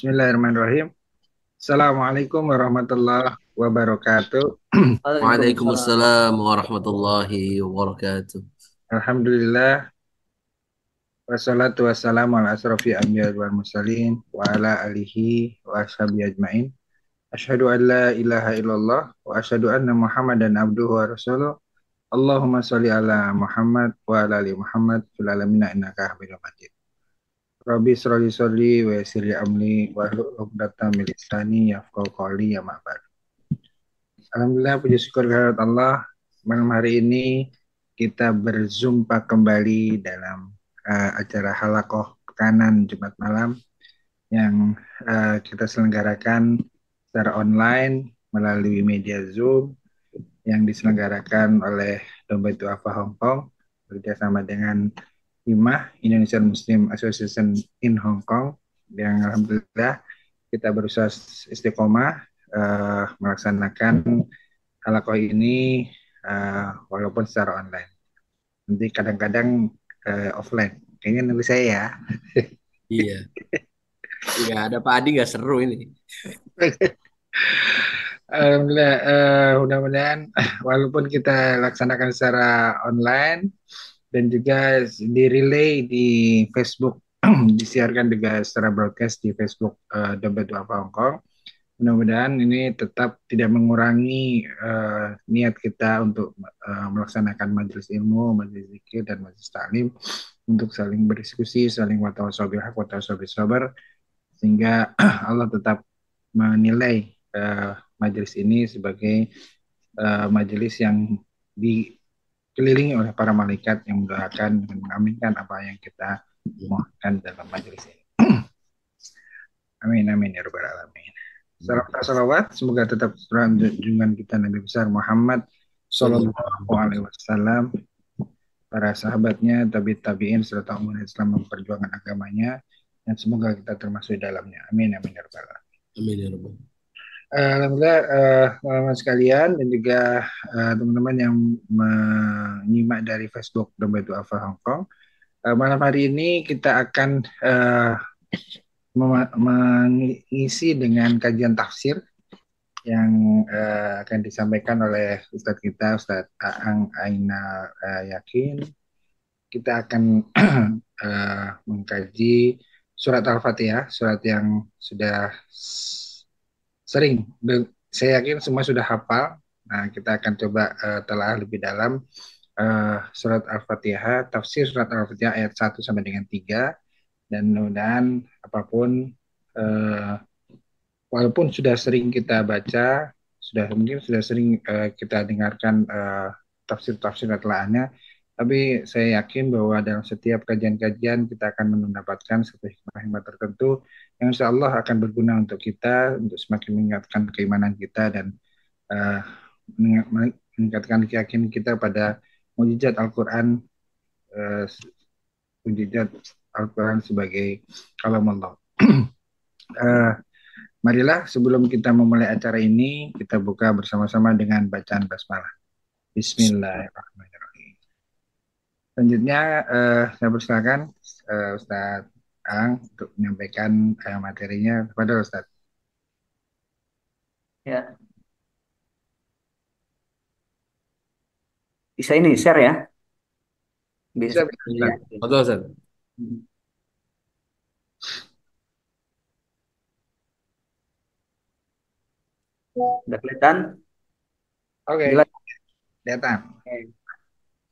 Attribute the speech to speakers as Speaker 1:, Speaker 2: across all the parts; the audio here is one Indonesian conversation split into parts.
Speaker 1: Bismillahirrahmanirrahim. Assalamualaikum warahmatullahi wabarakatuh.
Speaker 2: Waalaikumsalam.
Speaker 3: Waalaikumsalam warahmatullahi wabarakatuh.
Speaker 1: Alhamdulillah wassalatu wassalamu ala asrofi anbiya wal mursalin wa ala alihi wa ashabi ajmain. Asyhadu an la ilaha illallah wa asyhadu anna Muhammadan abduhu wa rasuluh. Allahumma sholli ala Muhammad wa ala ali Muhammad fil alamin innaka Hamidum Majid. Rabbi sholli sholli wa yassir li amri wa hlul 'uqdatam min lisani yafqahu qawli ya ma ba'd. Alhamdulillah, puji syukur kehadirat Allah. Malam hari ini kita berjumpa kembali dalam acara Halaqoh Pekanan Jumat Malam yang kita selenggarakan secara online melalui media Zoom yang diselenggarakan oleh Dompet Duafa Hong Kong bekerjasama dengan IMAH Indonesian Muslim Association in Hong Kong, yang alhamdulillah kita berusaha istiqomah melaksanakan halakoh ini walaupun secara online. Nanti kadang-kadang offline. Kayaknya nunggu saya ya.
Speaker 3: Iya, nggak ada Pak Adi nggak seru ini.
Speaker 1: Alhamdulillah, mudah-mudahan walaupun kita laksanakan secara online dan juga di-relay di Facebook, disiarkan juga secara broadcast di Facebook Dompet Duafa Hong Kong. Mudah-mudahan ini tetap tidak mengurangi niat kita untuk melaksanakan majelis ilmu, majelis zikir, dan majelis taklim untuk saling berdiskusi, saling watawasau bil haq, watawasau bis sabar, sehingga Allah tetap menilai majelis ini sebagai majelis yang dikelilingi oleh para malaikat yang mendoakan dan mengaminkan apa yang kita mohonkan dalam majelis ini. Amin amin ya rabbal alamin. Salam salawat, semoga tetap junjungan kita Nabi besar Muhammad Sallallahu Alaihi Wasallam, para sahabatnya, tabi'in serta umat Islam memperjuangkan agamanya, dan semoga kita termasuk di dalamnya. Amin amin ya rabbal alamin.
Speaker 3: Amin ya Rabbal.
Speaker 1: Alhamdulillah, teman-teman sekalian dan juga teman-teman yang menyimak dari Facebook Dompet Duafa Hong Kong. Malam hari ini kita akan mengisi dengan kajian tafsir yang akan disampaikan oleh Ustadz kita, Ustadz Aang Aina Yakin. Kita akan mengkaji surat Al-Fatihah, surat yang sudah sering, saya yakin semua sudah hafal. Nah, kita akan coba telah lebih dalam surat Al-Fatihah, tafsir surat Al-Fatihah ayat 1 sampai dengan 3. Dan mudah-mudahan apapun, walaupun sudah sering kita baca, mungkin sudah sering kita dengarkan tafsir-tafsir telaahnya, tapi saya yakin bahwa dalam setiap kajian-kajian kita akan mendapatkan satu hikmah-hikmah tertentu yang insya Allah akan berguna untuk kita, untuk semakin meningkatkan keimanan kita dan uh, meningkatkan keyakinan kita pada mukjizat Al-Quran, uh, mukjizat Al-Quran sebagai kalam Allah. Marilah sebelum kita memulai acara ini, kita buka bersama-sama dengan bacaan basmalah. Bismillahirrahmanirrahim. Selanjutnya saya persilakan Ustadz Ang untuk menyampaikan materinya kepada Ustadz.
Speaker 2: Ya, bisa ini share ya?
Speaker 1: Bisa,
Speaker 2: Bisa.
Speaker 1: bisa.
Speaker 3: Betul, Ustaz.
Speaker 2: Udah kelihatan?
Speaker 1: Oke,
Speaker 2: Jelas.
Speaker 1: datang.
Speaker 2: Oke.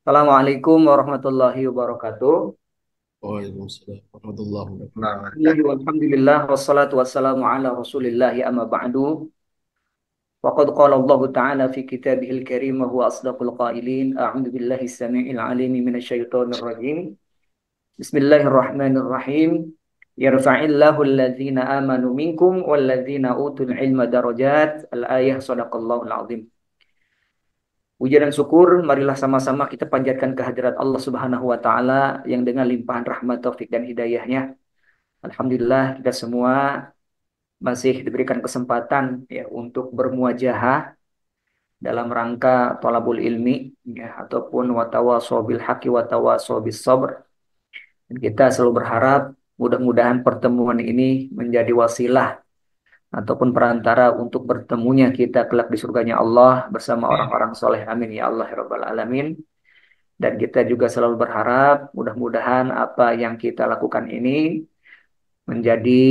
Speaker 2: Assalamualaikum warahmatullahi wabarakatuh.
Speaker 3: Waalaikumsalam warahmatullahi wabarakatuh.
Speaker 2: Alhamdulillah wassalatu wassalamu ala Rasulillah amma ba'du. Waqad qala Allah Ta'ala fi kitabihil karim wa huwa asdaqul qailin. A'udzu billahi samii'il 'aliim minasyaitonir rajim. Bismillahirrahmanirrahim. Yarfa'illahu alladhina amanu minkum walladhina utul ilma darajat. Al-ayah sadaqallahul azim. Puja dan syukur, marilah sama-sama kita panjatkan kehadirat Allah Subhanahu wa taala yang dengan limpahan rahmat, taufik dan hidayahnya. Alhamdulillah kita semua masih diberikan kesempatan ya untuk bermuajahah dalam rangka thalabul ilmi ya, ataupun watawasau bil haqqi watawasau bis sabr. Dan kita selalu berharap Mudah-mudahan pertemuan ini menjadi wasilah ataupun perantara untuk bertemunya kita kelak di surganya Allah bersama orang-orang soleh. Amin ya Allah ya Rabbal Alamin. Dan kita juga selalu berharap mudah-mudahan apa yang kita lakukan ini menjadi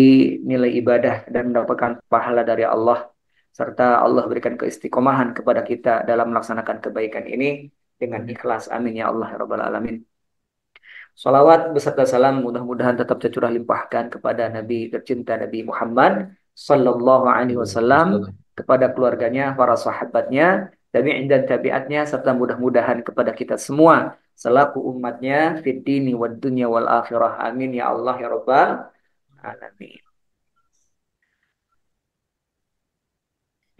Speaker 2: nilai ibadah dan mendapatkan pahala dari Allah, serta Allah berikan keistiqomahan kepada kita dalam melaksanakan kebaikan ini dengan ikhlas. Amin ya Allah ya Rabbal Alamin. Salawat beserta salam mudah-mudahan tetap tercurah limpahkan kepada Nabi tercinta Nabi Muhammad Sallallahu Alaihi Wasallam, kepada keluarganya, para sahabatnya, tabi'in dan tabiatnya, serta mudah-mudahan kepada kita semua selaku umatnya fid dini wad dunya wal akhirah. Amin ya Allah ya Rabbal Alamin.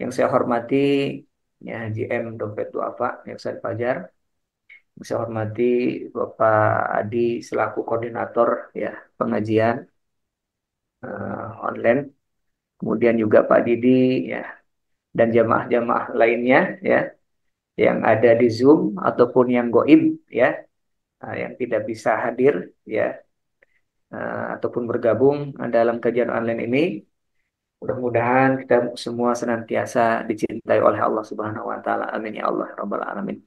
Speaker 2: Yang saya hormati ya GM Dompet Duafa yang saya Fajar. Yang saya hormati Bapak Adi selaku koordinator ya pengajian online. Kemudian juga Pak Didi ya dan jamaah-jamaah lainnya ya yang ada di Zoom ataupun yang goib ya yang tidak bisa hadir ya ataupun bergabung dalam kajian online ini. Mudah-mudahan kita semua senantiasa dicintai oleh Allah Subhanahu wa taala. Amin ya Allah rabbal alamin.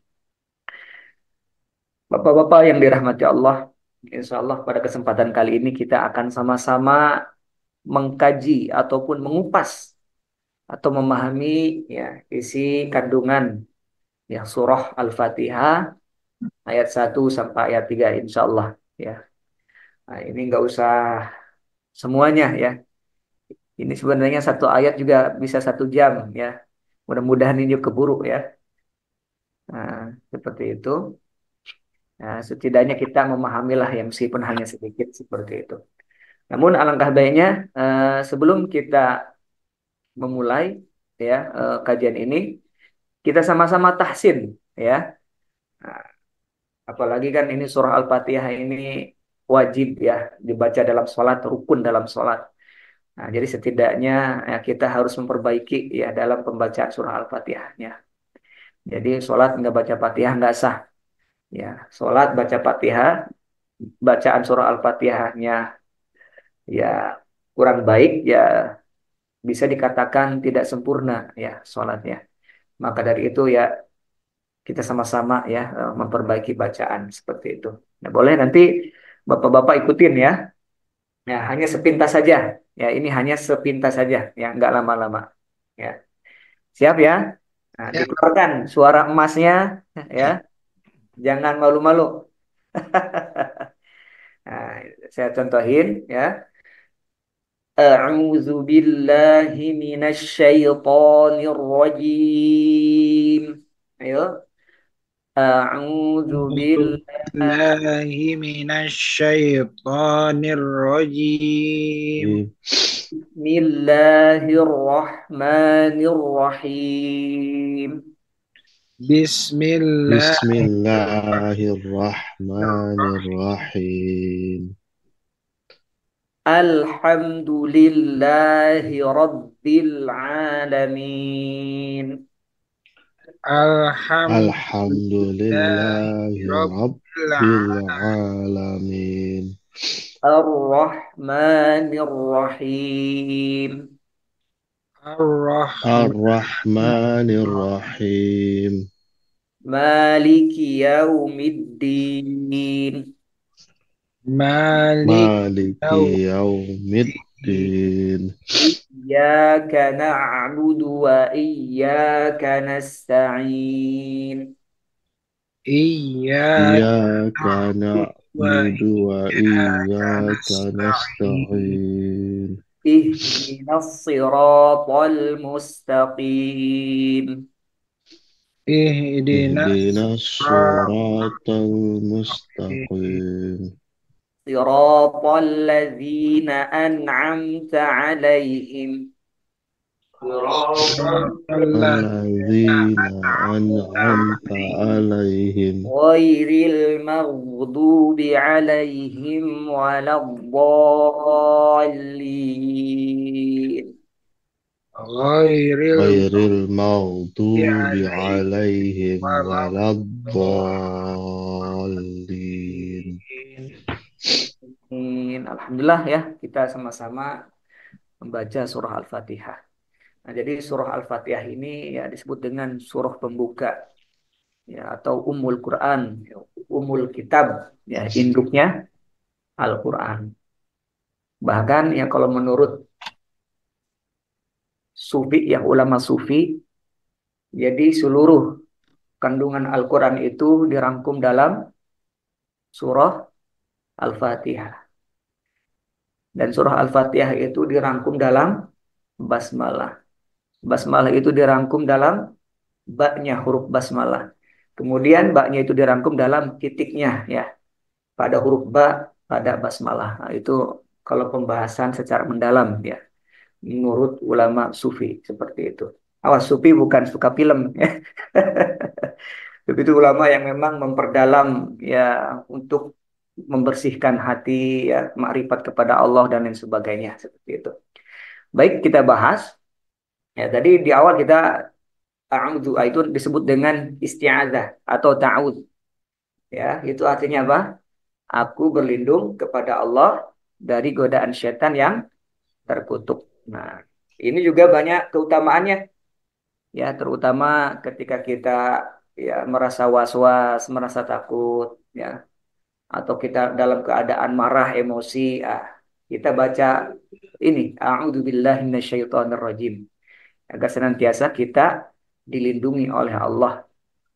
Speaker 2: Bapak-bapak yang dirahmati Allah, insya Allah pada kesempatan kali ini kita akan sama-sama mengkaji ataupun mengupas atau memahami ya isi kandungan ya surah Al-Fatihah ayat 1 sampai ayat 3 insya Allah ya. Nah, ini nggak usah semuanya ya. Ini sebenarnya satu ayat juga bisa 1 jam ya. Mudah-mudahan ini juga keburu ya. Nah, seperti itu. Nah, setidaknya kita memahamilah yang meskipun hanya sedikit seperti itu. Namun alangkah baiknya sebelum kita memulai ya kajian ini kita sama-sama tahsin ya. Nah, apalagi kan ini surah Al-Fatihah ini wajib ya dibaca dalam sholat, rukun dalam sholat. Nah, jadi setidaknya ya, kita harus memperbaiki ya dalam pembacaan surah Al-Fatihahnya. Jadi sholat nggak baca Fatihah nggak sah. Ya, sholat baca Fatihah, bacaan surah Al-Fatihahnya ya kurang baik ya bisa dikatakan tidak sempurna ya sholatnya. Maka dari itu ya kita sama-sama ya memperbaiki bacaan seperti itu. Nah, boleh nanti bapak-bapak ikutin ya. Ya, hanya sepintas saja. Ya, ini hanya sepintas saja ya, nggak lama-lama. Ya, siap ya. Nah,
Speaker 1: Ya.
Speaker 2: dikeluarkan suara emasnya ya. Jangan malu-malu. Nah, saya contohin ya. A'udzu billahi minasy syaithanir rajim. Ayo. A'udzu billahi
Speaker 1: Billahi minasyaitonir rajim.
Speaker 2: Bismillahirrahmanirrahim.
Speaker 1: Bismillah.
Speaker 4: Bismillahirrahmanirrahim.
Speaker 2: Alhamdulillahi Rabbil Alamin.
Speaker 4: Alhamdulillahi
Speaker 1: Rabbil
Speaker 4: Rabbil Alamin.
Speaker 2: Ar-Rahmanir Rahim.
Speaker 1: Ar-Rahman.
Speaker 4: Ar-Rahmanir-Rahim.
Speaker 2: Maliki Yaumiddin.
Speaker 1: Malik
Speaker 4: Maliki Yaumiddin.
Speaker 2: Iyyaka na'budu wa iyyaka nasta'in.
Speaker 4: Iyyaka
Speaker 1: wa
Speaker 4: na'budu wa iyyaka
Speaker 1: nasta'in.
Speaker 4: nasta'in.
Speaker 2: Ihdinas siratal mustaqim.
Speaker 1: Ihdinas
Speaker 4: Ihdinas siratal
Speaker 1: siratal
Speaker 4: mustaqim.
Speaker 2: Siratal ladzina an'amta alaihim.
Speaker 4: Alladzina an'amta alaihim
Speaker 2: Ghairil maghdubi alaihim waladdallin.
Speaker 1: ghairil
Speaker 4: ghairil maghdubi
Speaker 1: alaihim
Speaker 4: alaihim
Speaker 1: waladdallin.
Speaker 4: waladdallin.
Speaker 2: Alhamdulillah. Alhamdulillah ya, kita sama-sama membaca surah Al-Fatihah. Nah, jadi surah Al-Fatihah ini ya disebut dengan surah pembuka ya atau Ummul Quran, ya, Ummul Kitab, ya induknya Al-Quran. Bahkan ya kalau menurut sufi, ya ulama sufi, jadi seluruh kandungan Al-Quran itu dirangkum dalam surah Al-Fatihah. Dan surah Al-Fatihah itu dirangkum dalam basmalah. Basmalah itu dirangkum dalam baknya huruf basmalah. Kemudian baknya itu dirangkum dalam titiknya ya pada huruf ba pada basmalah. Nah, itu kalau pembahasan secara mendalam ya menurut ulama sufi seperti itu. Awas sufi bukan suka film ya. Tapi itu ulama yang memang memperdalam ya untuk membersihkan hati ya makrifat kepada Allah dan lain sebagainya seperti itu. Baik, kita bahas ya tadi di awal kita a'udzu itu disebut dengan isti'adzah atau ta'awud ya itu artinya apa? Aku berlindung kepada Allah dari godaan setan yang terkutuk. Nah, ini juga banyak keutamaannya ya terutama ketika kita ya merasa was-was, merasa takut ya atau kita dalam keadaan marah, emosi, kita baca ini a'udzubillahi minasyaitonirrajim agar senantiasa kita dilindungi oleh Allah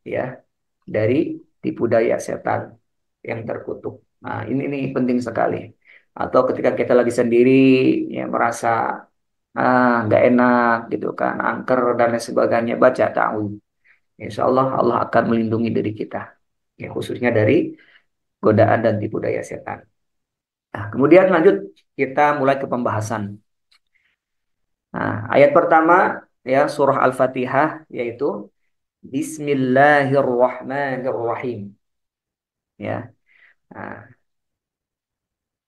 Speaker 2: ya dari tipu daya setan yang terkutuk. Nah, ini penting sekali. Atau ketika kita lagi sendiri ya merasa nggak enak gitu kan, angker dan lain sebagainya, baca ta'awudz. Insya Allah Allah akan melindungi diri kita. Ya, khususnya dari godaan dan tipu daya setan. Nah, kemudian lanjut kita mulai ke pembahasan. Nah, ayat pertama ya surah Al-Fatihah yaitu Bismillahirrahmanirrahim. Ya. Nah,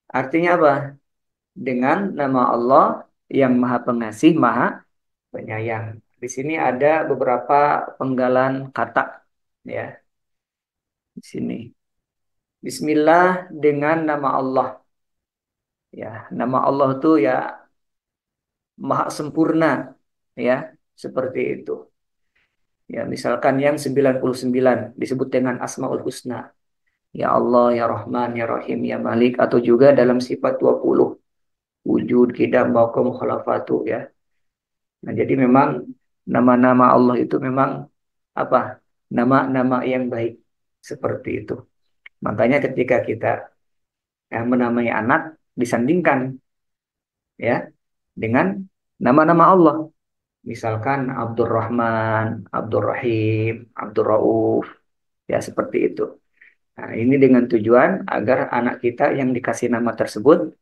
Speaker 2: artinya apa? Dengan nama Allah yang Maha Pengasih, Maha Penyayang. Di sini ada beberapa penggalan kata ya. Di sini. Bismillah dengan nama Allah. Ya, nama Allah itu ya Maha sempurna ya, seperti itu. Ya, misalkan yang 99 disebut dengan Asmaul Husna. Ya Allah, ya Rahman, ya Rahim, ya Malik atau juga dalam sifat 20 wujud, qidam, baqo, mukhalafatu ya. Nah, jadi memang nama-nama Allah itu memang apa? Nama-nama yang baik seperti itu. Makanya ketika kita menamai anak disandingkan ya dengan nama-nama Allah. Misalkan Abdurrahman, Abdurrahim, Abdurrauf, ya seperti itu. Nah, ini dengan tujuan agar anak kita yang dikasih nama tersebut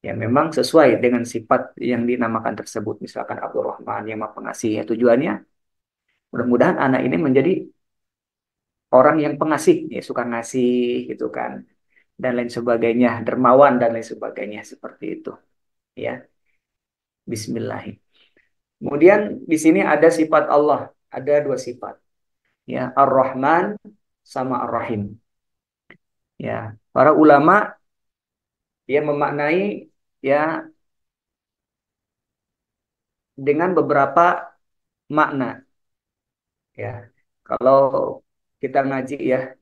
Speaker 2: ya memang sesuai dengan sifat yang dinamakan tersebut. Misalkan Abdurrahman yang Maha Pengasih. Ya, tujuannya mudah-mudahan anak ini menjadi orang yang pengasih, ya suka ngasih gitu kan, dan lain sebagainya, dermawan dan lain sebagainya seperti itu. Ya, Bismillah. Kemudian di sini ada sifat Allah, ada dua sifat. Ya, Ar-Rahman sama Ar-Rahim. Ya, para ulama yang memaknai ya dengan beberapa makna. Ya, kalau kita ngaji ya,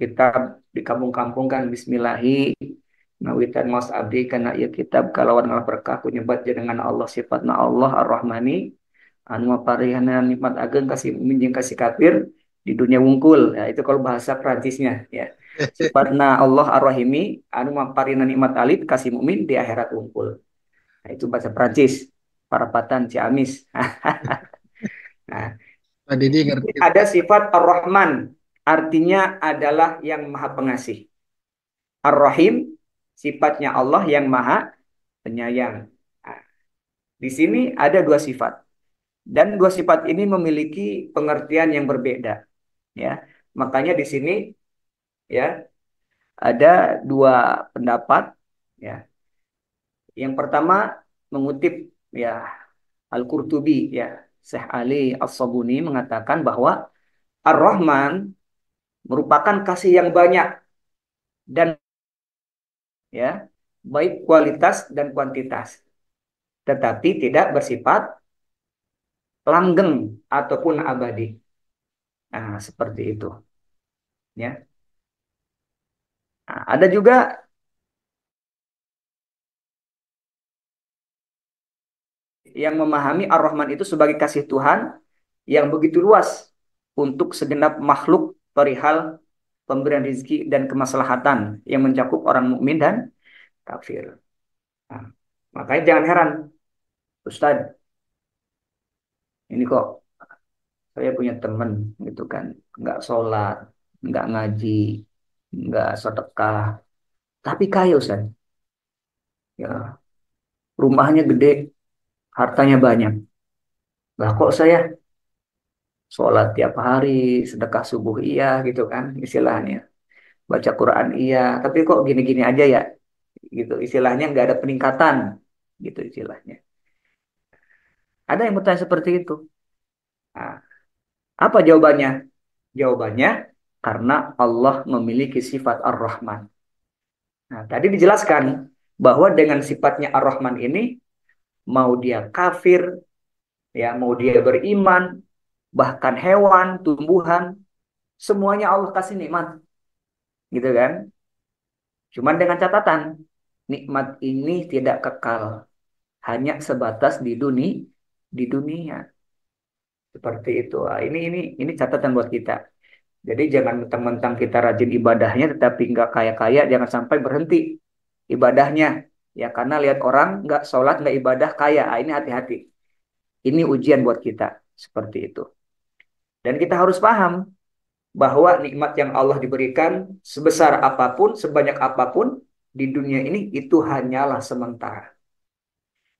Speaker 2: kita di kampung-kampung kan Bismillahi Nawitan Mas Abdi karena ya kitab kalawan ngalah berkah kunyebat jenengan Allah sifatna Allah Ar-Rahmani anu maparihana nikmat ageng kasih minjing kasih kafir di dunia wungkul. Ya, itu kalau bahasa Prancisnya ya. Sifatna Allah Ar-Rahimi anu maparihana nikmat alit kasih mukmin di akhirat wungkul. Nah, itu bahasa Prancis. Parapatan Ciamis. Nah,
Speaker 1: Pak Didi ngerti.
Speaker 2: ada sifat Ar-Rahman artinya adalah yang Maha Pengasih. Ar-Rahim sifatnya Allah yang Maha Penyayang. Nah, di sini ada dua sifat dan dua sifat ini memiliki pengertian yang berbeda ya. Makanya di sini ya ada dua pendapat ya. Yang pertama mengutip ya Al-Qurtubi ya. Syekh Ali As-Sabuni mengatakan bahwa Ar-Rahman merupakan kasih yang banyak dan ya baik kualitas dan kuantitas, tetapi tidak bersifat langgeng ataupun abadi. Nah, seperti itu, ya. Nah, ada juga yang memahami Ar-Rahman itu sebagai kasih Tuhan yang begitu luas untuk segenap makhluk perihal pemberian rezeki dan kemaslahatan yang mencakup orang mukmin dan kafir. Nah, makanya jangan heran, Ustadz, ini kok saya punya teman gitu kan, nggak sholat, nggak ngaji, nggak sedekah, tapi kaya Ustadz. Ya, rumahnya gede, hartanya banyak. Lah kok saya sholat tiap hari, sedekah subuh iya gitu kan istilahnya. Baca Quran iya, tapi kok gini-gini aja ya gitu. Istilahnya nggak ada peningkatan gitu istilahnya. Ada yang bertanya seperti itu. Nah, apa jawabannya? Jawabannya karena Allah memiliki sifat Ar-Rahman. Nah, tadi dijelaskan bahwa dengan sifatnya Ar-Rahman ini mau dia kafir, ya, mau dia beriman, bahkan hewan, tumbuhan, semuanya Allah kasih nikmat, gitu kan? Cuman dengan catatan, nikmat ini tidak kekal, hanya sebatas di dunia. Seperti itu. Ah, ini catatan buat kita. Jadi jangan mentang-mentang kita rajin ibadahnya tetapi nggak kaya-kaya, jangan sampai berhenti ibadahnya. Ya karena lihat orang nggak sholat, nggak ibadah, kaya. Ah, ini hati-hati. Ini ujian buat kita. Seperti itu. Dan kita harus paham bahwa nikmat yang Allah diberikan sebesar apapun, sebanyak apapun di dunia ini itu hanyalah sementara.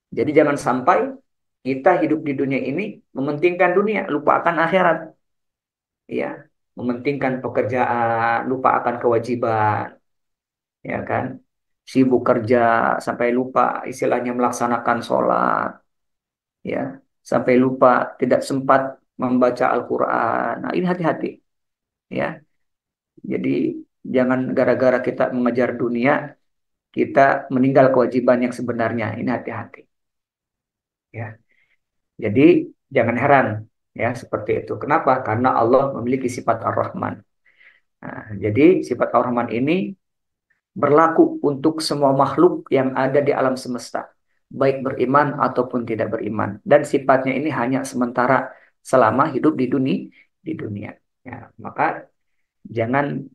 Speaker 2: Jadi jangan sampai kita hidup di dunia ini mementingkan dunia, lupakan akhirat. Ya, mementingkan pekerjaan, lupa akan kewajiban, ya kan? Sibuk kerja sampai lupa istilahnya melaksanakan sholat, ya, sampai lupa tidak sempat membaca Al-Quran. Nah, ini hati-hati, ya. Jadi jangan gara-gara kita mengejar dunia, kita meninggal kewajiban yang sebenarnya. Ini hati-hati, ya. Jadi jangan heran, ya, seperti itu. Kenapa? Karena Allah memiliki sifat Ar-Rahman. Nah, jadi sifat Ar-Rahman ini berlaku untuk semua makhluk yang ada di alam semesta, baik beriman ataupun tidak beriman. Dan sifatnya ini hanya sementara selama hidup di dunia. Ya, maka jangan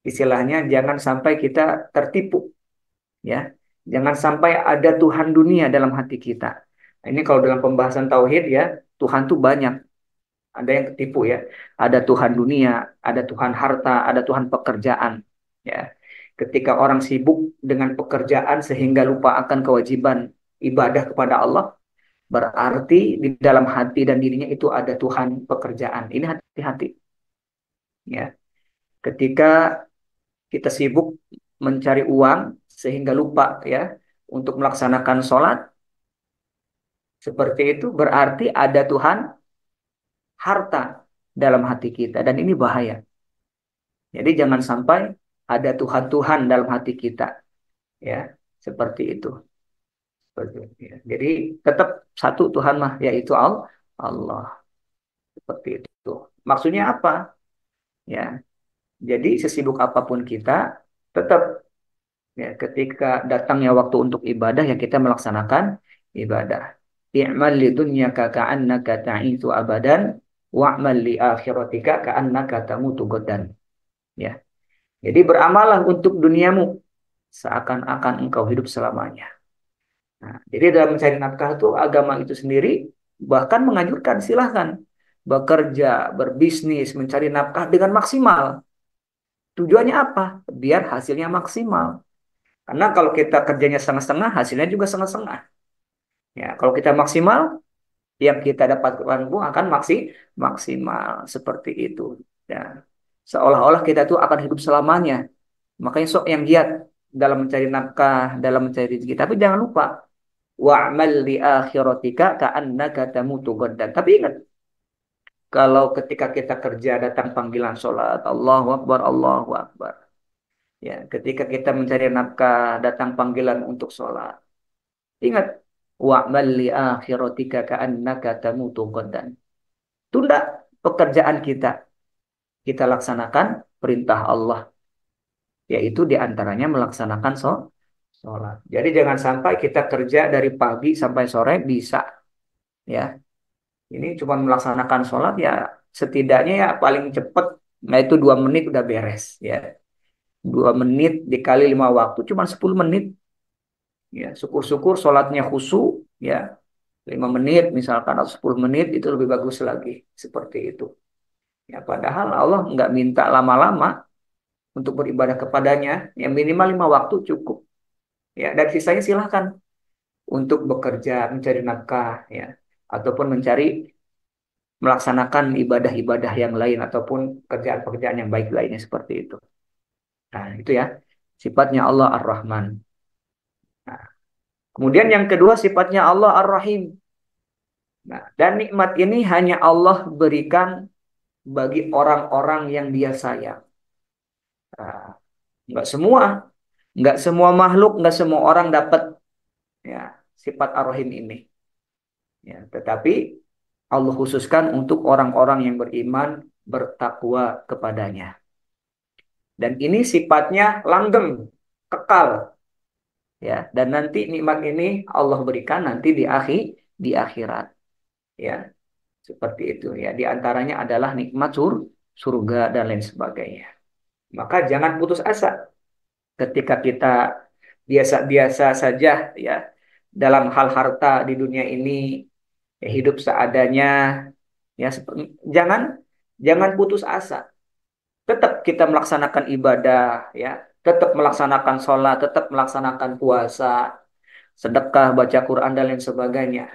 Speaker 2: istilahnya jangan sampai kita tertipu, ya. Jangan sampai ada Tuhan dunia dalam hati kita. Nah, ini kalau dalam pembahasan tauhid ya, Tuhan tuh banyak. Ada yang ketipu ya. Ada Tuhan dunia, ada Tuhan harta, ada Tuhan pekerjaan. Ya, ketika orang sibuk dengan pekerjaan sehingga lupa akan kewajiban ibadah kepada Allah, berarti di dalam hati dan dirinya itu ada Tuhan pekerjaan. Ini hati-hati. Ya, ketika kita sibuk mencari uang sehingga lupa ya untuk melaksanakan sholat, seperti itu berarti ada Tuhan harta dalam hati kita dan ini bahaya. Jadi jangan sampai ada Tuhan-Tuhan dalam hati kita, ya, seperti itu. Seperti itu, ya. Jadi tetap satu Tuhan mah, yaitu Allah. Seperti itu. Maksudnya apa? Ya, jadi sesibuk apapun kita, tetap ya ketika datangnya waktu untuk ibadah ya kita melaksanakan ibadah. I'mal li dunyaka ka'annaka ta'itu abadan wa'mal li akhiratika ka'annaka tamutu godan. Ya. Jadi beramalah untuk duniamu seakan-akan engkau hidup selamanya. Nah, jadi dalam mencari nafkah itu agama itu sendiri bahkan menganjurkan silahkan bekerja, berbisnis, mencari nafkah dengan maksimal. Tujuannya apa? Biar hasilnya maksimal. Karena kalau kita kerjanya setengah-setengah, hasilnya juga setengah-setengah. Ya, kalau kita maksimal, yang kita dapatkan pun akan maksimal seperti itu. Ya, seolah-olah kita tuh akan hidup selamanya. Makanya sok yang giat dalam mencari nafkah, dalam mencari rezeki. Tapi jangan lupa wa'mal li akhiratika ka'annaka tamutu ghaddan. Tapi ingat, kalau ketika kita kerja datang panggilan sholat, Allahu Akbar, Allahu Akbar. Ya, ketika kita mencari nafkah, datang panggilan untuk sholat. Ingat, wa'mal li akhiratika ka'annaka tamutu ghadan. Tunda pekerjaan kita. Kita laksanakan perintah Allah, yaitu diantaranya melaksanakan sholat. Jadi jangan sampai kita kerja dari pagi sampai sore bisa, ya. Ini cuma melaksanakan sholat ya, setidaknya ya paling cepat, nah itu 2 menit udah beres, ya. 2 menit dikali 5 waktu, cuma 10 menit, ya. Syukur-syukur sholatnya khusyuk, ya. 5 menit misalkan atau 10 menit itu lebih bagus lagi, seperti itu. Ya, padahal Allah nggak minta lama-lama untuk beribadah kepadanya, yang minimal 5 waktu cukup. Ya, dan sisanya silahkan untuk bekerja, mencari nafkah, ya, ataupun mencari melaksanakan ibadah-ibadah yang lain ataupun pekerjaan-pekerjaan yang baik lainnya seperti itu. Nah, itu ya sifatnya Allah Ar-Rahman. Nah, kemudian yang kedua sifatnya Allah Ar-Rahim. Nah, dan nikmat ini hanya Allah berikan bagi orang-orang yang Dia sayang. Nah, nggak semua, nggak semua makhluk, nggak semua orang dapat, ya, sifat Ar-Rahim ini. Ya, tetapi Allah khususkan untuk orang-orang yang beriman, bertakwa kepadanya. Dan ini sifatnya langgeng, kekal, ya. Dan nanti nikmat ini Allah berikan nanti di akhirat, ya. Seperti itu, ya. Di antaranya adalah nikmat surga dan lain sebagainya. Maka jangan putus asa ketika kita biasa-biasa saja, ya, dalam hal harta di dunia ini, ya, hidup seadanya, ya. Jangan jangan putus asa. Tetap kita melaksanakan ibadah, ya, tetap melaksanakan sholat, tetap melaksanakan puasa, sedekah, baca Quran dan lain sebagainya,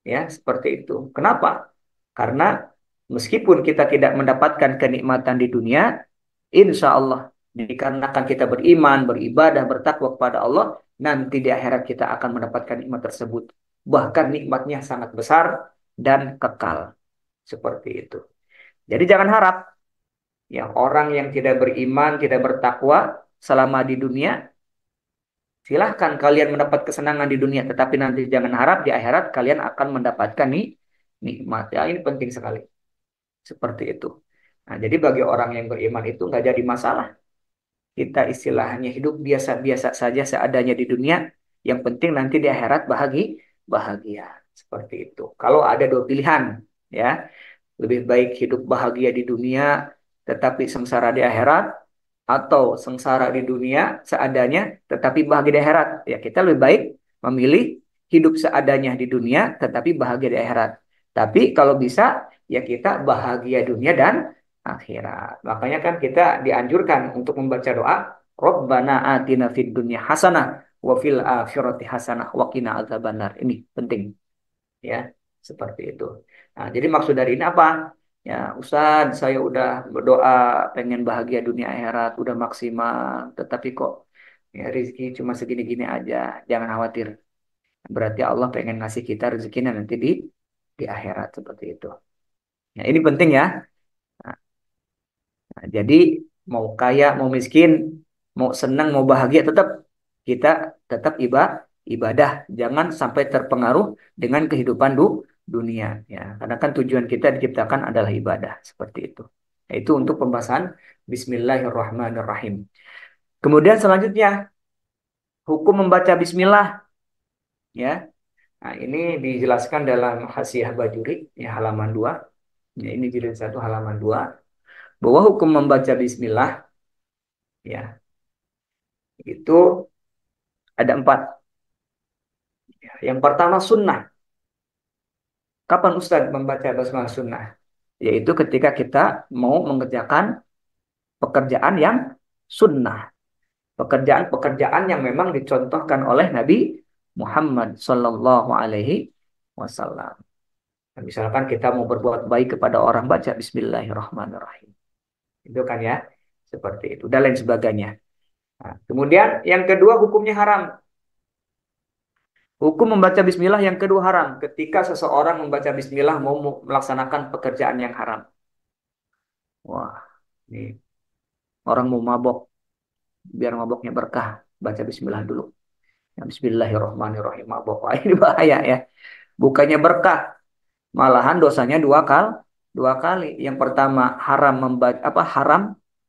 Speaker 2: ya, seperti itu. Kenapa? Karena meskipun kita tidak mendapatkan kenikmatan di dunia, insya Allah dikarenakan kita beriman, beribadah, bertakwa kepada Allah, nanti di akhirat kita akan mendapatkan nikmat tersebut. Bahkan nikmatnya sangat besar dan kekal, seperti itu. Jadi jangan harap yang orang yang tidak beriman, tidak bertakwa selama di dunia, silahkan kalian mendapat kesenangan di dunia, tetapi nanti jangan harap di akhirat kalian akan mendapatkan nikmat. Ya, ini penting sekali. Seperti itu. Nah, jadi bagi orang yang beriman itu nggak jadi masalah. Kita istilahnya hidup biasa-biasa saja seadanya di dunia. Yang penting nanti di akhirat bahagia. Seperti itu. Kalau ada dua pilihan, ya, lebih baik hidup bahagia di dunia tetapi sengsara di akhirat, atau sengsara di dunia seadanya tetapi bahagia di akhirat. Ya, kita lebih baik memilih hidup seadanya di dunia tetapi bahagia di akhirat. Tapi kalau bisa ya kita bahagia dunia dan akhirat. Makanya kan kita dianjurkan untuk membaca doa Rabbana atina fid dunya hasanah wa fil akhirati hasanah wa qina adzabannar. Ini penting, ya, seperti itu. Nah, jadi maksud dari ini apa? Ya, Ustaz, saya udah berdoa pengen bahagia dunia akhirat, udah maksimal, tetapi kok ya rezeki cuma segini-gini aja. Jangan khawatir. Berarti Allah pengen ngasih kita rezekinya nanti di akhirat, seperti itu. Nah, ini penting ya. Nah, jadi mau kaya, mau miskin, mau senang, mau bahagia, tetap kita tetap ibadah. Jangan sampai terpengaruh dengan kehidupan dunia. Ya, karena kan tujuan kita diciptakan adalah ibadah, seperti itu. Itu untuk pembahasan Bismillahirrahmanirrahim. Kemudian selanjutnya hukum membaca Bismillah, ya. Nah, ini dijelaskan dalam Hasyiah Bajuri, ya, halaman 2. Ya, ini jilid 1 halaman 2. Bahwa hukum membaca Bismillah, ya, itu ada 4. Yang pertama sunnah. Kapan Ustaz membaca basmalah sunnah? Yaitu ketika kita mau mengerjakan pekerjaan yang sunnah. Pekerjaan-pekerjaan yang memang dicontohkan oleh Nabi Muhammad Sallallahu Alaihi Wasallam. Nah, misalkan kita mau berbuat baik kepada orang, baca Bismillahirrahmanirrahim. Itu kan, ya, seperti itu. Dan lain sebagainya. Nah, kemudian yang kedua hukumnya haram. Hukum membaca bismillah yang kedua haram ketika seseorang membaca bismillah mau melaksanakan pekerjaan yang haram. Wah, ini orang mau mabok, biar maboknya berkah, baca bismillah dulu. Ya, Bismillahirrahmanirrahim. Mabok. Wah, ini bahaya ya. Bukannya berkah, malahan dosanya dua kali. Yang pertama haram membaca apa haram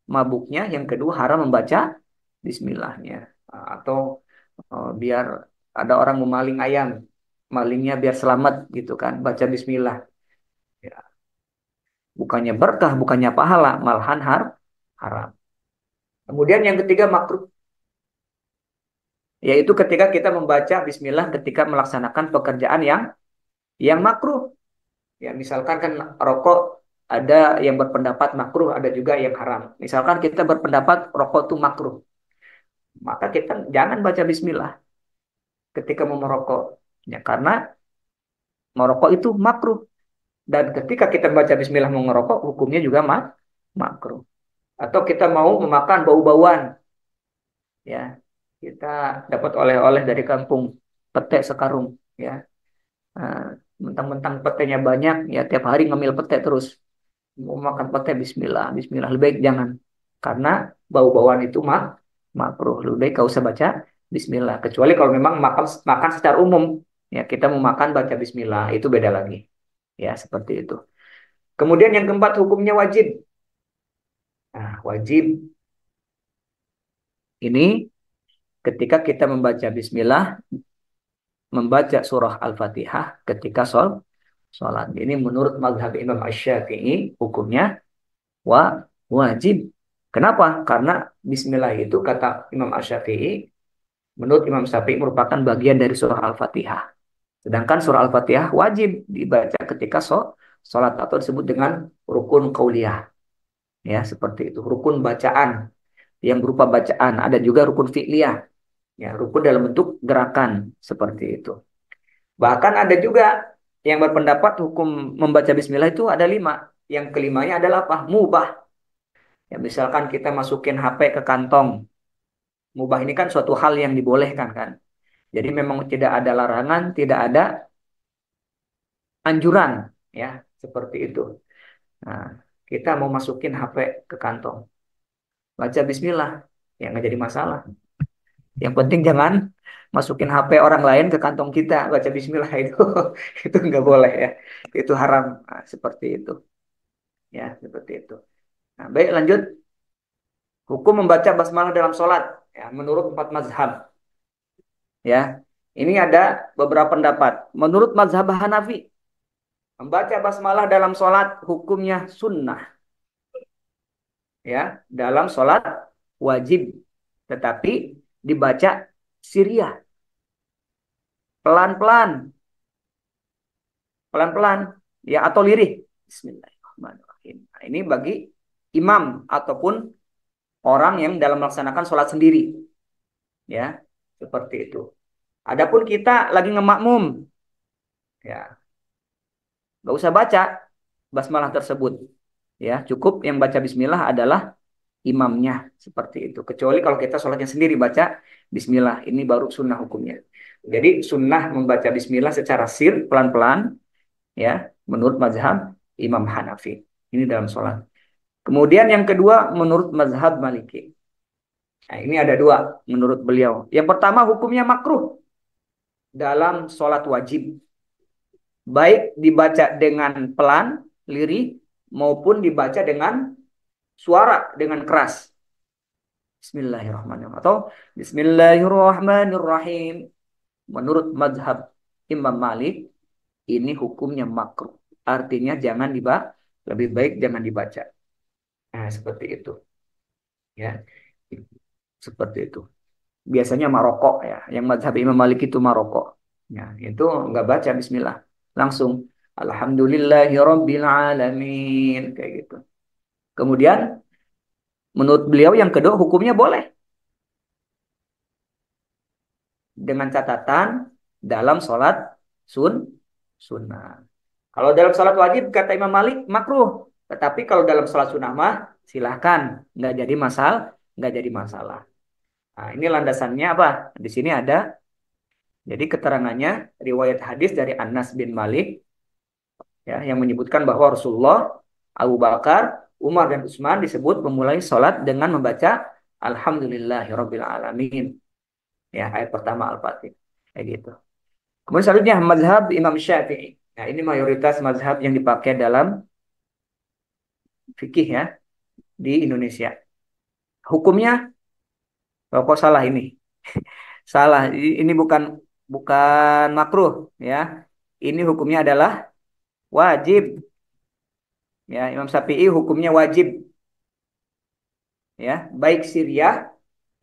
Speaker 2: mabuknya, yang kedua haram membaca bismillahnya. Atau biar ada orang memaling ayam, malingnya biar selamat gitu kan, baca bismillah. Ya, bukannya berkah, bukannya pahala, malahan haram. Kemudian yang ketiga makruh, yaitu ketika kita membaca bismillah ketika melaksanakan pekerjaan yang makruh. Ya, misalkan kan rokok ada yang berpendapat makruh, ada juga yang haram. Misalkan kita berpendapat rokok itu makruh, maka kita jangan baca bismillah ketika mau merokok. Ya, karena merokok itu makruh. Dan ketika kita baca bismillah mau merokok, hukumnya juga makruh. Atau kita mau memakan bau-bauan, ya kita dapat oleh-oleh dari kampung, pete sekarung, ya. Nah, mentang-mentang petenya banyak, ya tiap hari ngemil pete terus. Mau makan pete bismillah, bismillah, lebih baik jangan. Karena bau-bauan itu makruh. Lebih baik kau usah baca bismillah. Kecuali kalau memang makan makan secara umum, ya kita mau makan baca bismillah, itu beda lagi. Ya, seperti itu. Kemudian yang keempat hukumnya wajib. Nah, wajib ini ketika kita membaca bismillah, membaca surah Al-Fatihah ketika sholat. Ini menurut mazhab Imam Asy-Syafi'i hukumnya wajib. Kenapa? Karena bismillah itu kata Imam Asy-Syafi'i, menurut Imam Syafi'i merupakan bagian dari surah Al-Fatihah. Sedangkan surah Al-Fatihah wajib dibaca ketika sholat atau disebut dengan rukun qauliyah. Ya, seperti itu. Rukun bacaan yang berupa bacaan. Ada juga rukun fi'liyah. Ya, rukun dalam bentuk gerakan seperti itu. Bahkan ada juga yang berpendapat hukum membaca bismillah itu ada 5. Yang kelimanya adalah apa? Mubah. Ya, misalkan kita masukin HP ke kantong. Mubah ini kan suatu hal yang dibolehkan kan. Jadi memang tidak ada larangan, tidak ada anjuran, ya seperti itu. Nah, kita mau masukin HP ke kantong, baca Bismillah, ya nggak jadi masalah. Yang penting jangan masukin HP orang lain ke kantong kita, baca Bismillah itu nggak boleh ya, itu haram. Nah, seperti itu, ya seperti itu. Nah, baik lanjut. Hukum membaca basmalah dalam sholat, ya menurut 4 mazhab, ya. Ini ada beberapa pendapat. Menurut mazhab Hanafi, membaca basmalah dalam sholat hukumnya sunnah. Ya, dalam sholat wajib. Tetapi dibaca siriyah. Pelan-pelan. Pelan-pelan. Ya, atau lirih. Bismillahirrahmanirrahim. Nah, ini bagi imam ataupun orang yang dalam melaksanakan sholat sendiri. Ya, seperti itu. Adapun kita lagi ngemakmum. Ya, nggak usah baca basmalah tersebut. Ya, cukup yang baca bismillah adalah imamnya seperti itu. Kecuali kalau kita sholatnya sendiri baca bismillah, ini baru sunnah hukumnya. Jadi sunnah membaca bismillah secara sir pelan-pelan, ya menurut mazhab Imam Hanafi. Ini dalam sholat. Kemudian yang kedua menurut mazhab Maliki. Nah, ini ada 2 menurut beliau. Yang pertama hukumnya makruh dalam sholat wajib. Baik dibaca dengan pelan, lirih, maupun dibaca dengan suara, dengan keras. Bismillahirrahmanirrahim. Atau Bismillahirrahmanirrahim. Menurut mazhab Imam Malik, ini hukumnya makruh. Artinya jangan dibaca, lebih baik jangan dibaca. Nah, seperti itu. Ya, seperti itu. Biasanya marokok ya. Yang mazhab Imam Malik itu marokok. Ya, itu nggak baca Bismillah. Langsung Alhamdulillahirabbil alamin kayak gitu. Kemudian menurut beliau yang kedua hukumnya boleh. Dengan catatan dalam sholat sunnah. Kalau dalam sholat wajib kata Imam Malik makruh, tetapi kalau dalam sholat sunnah mah silahkan, nggak jadi masalah. Nah, ini landasannya apa? Di sini ada, jadi keterangannya riwayat hadis dari Anas bin Malik, ya, yang menyebutkan bahwa Rasulullah, Abu Bakar, Umar dan Utsman disebut memulai sholat dengan membaca Alhamdulillahirabbil alamin. Ya, ayat pertama Al-Fatihah. Kayak gitu. Kemudian selanjutnya mazhab Imam Syafi'i. Nah, ini mayoritas mazhab yang dipakai dalam fikih ya di Indonesia. Hukumnya, oh, kok salah ini? Salah. Ini bukan bukan makruh ya. Ini hukumnya adalah wajib. Ya, Imam Syafi'i hukumnya wajib ya, baik siriyah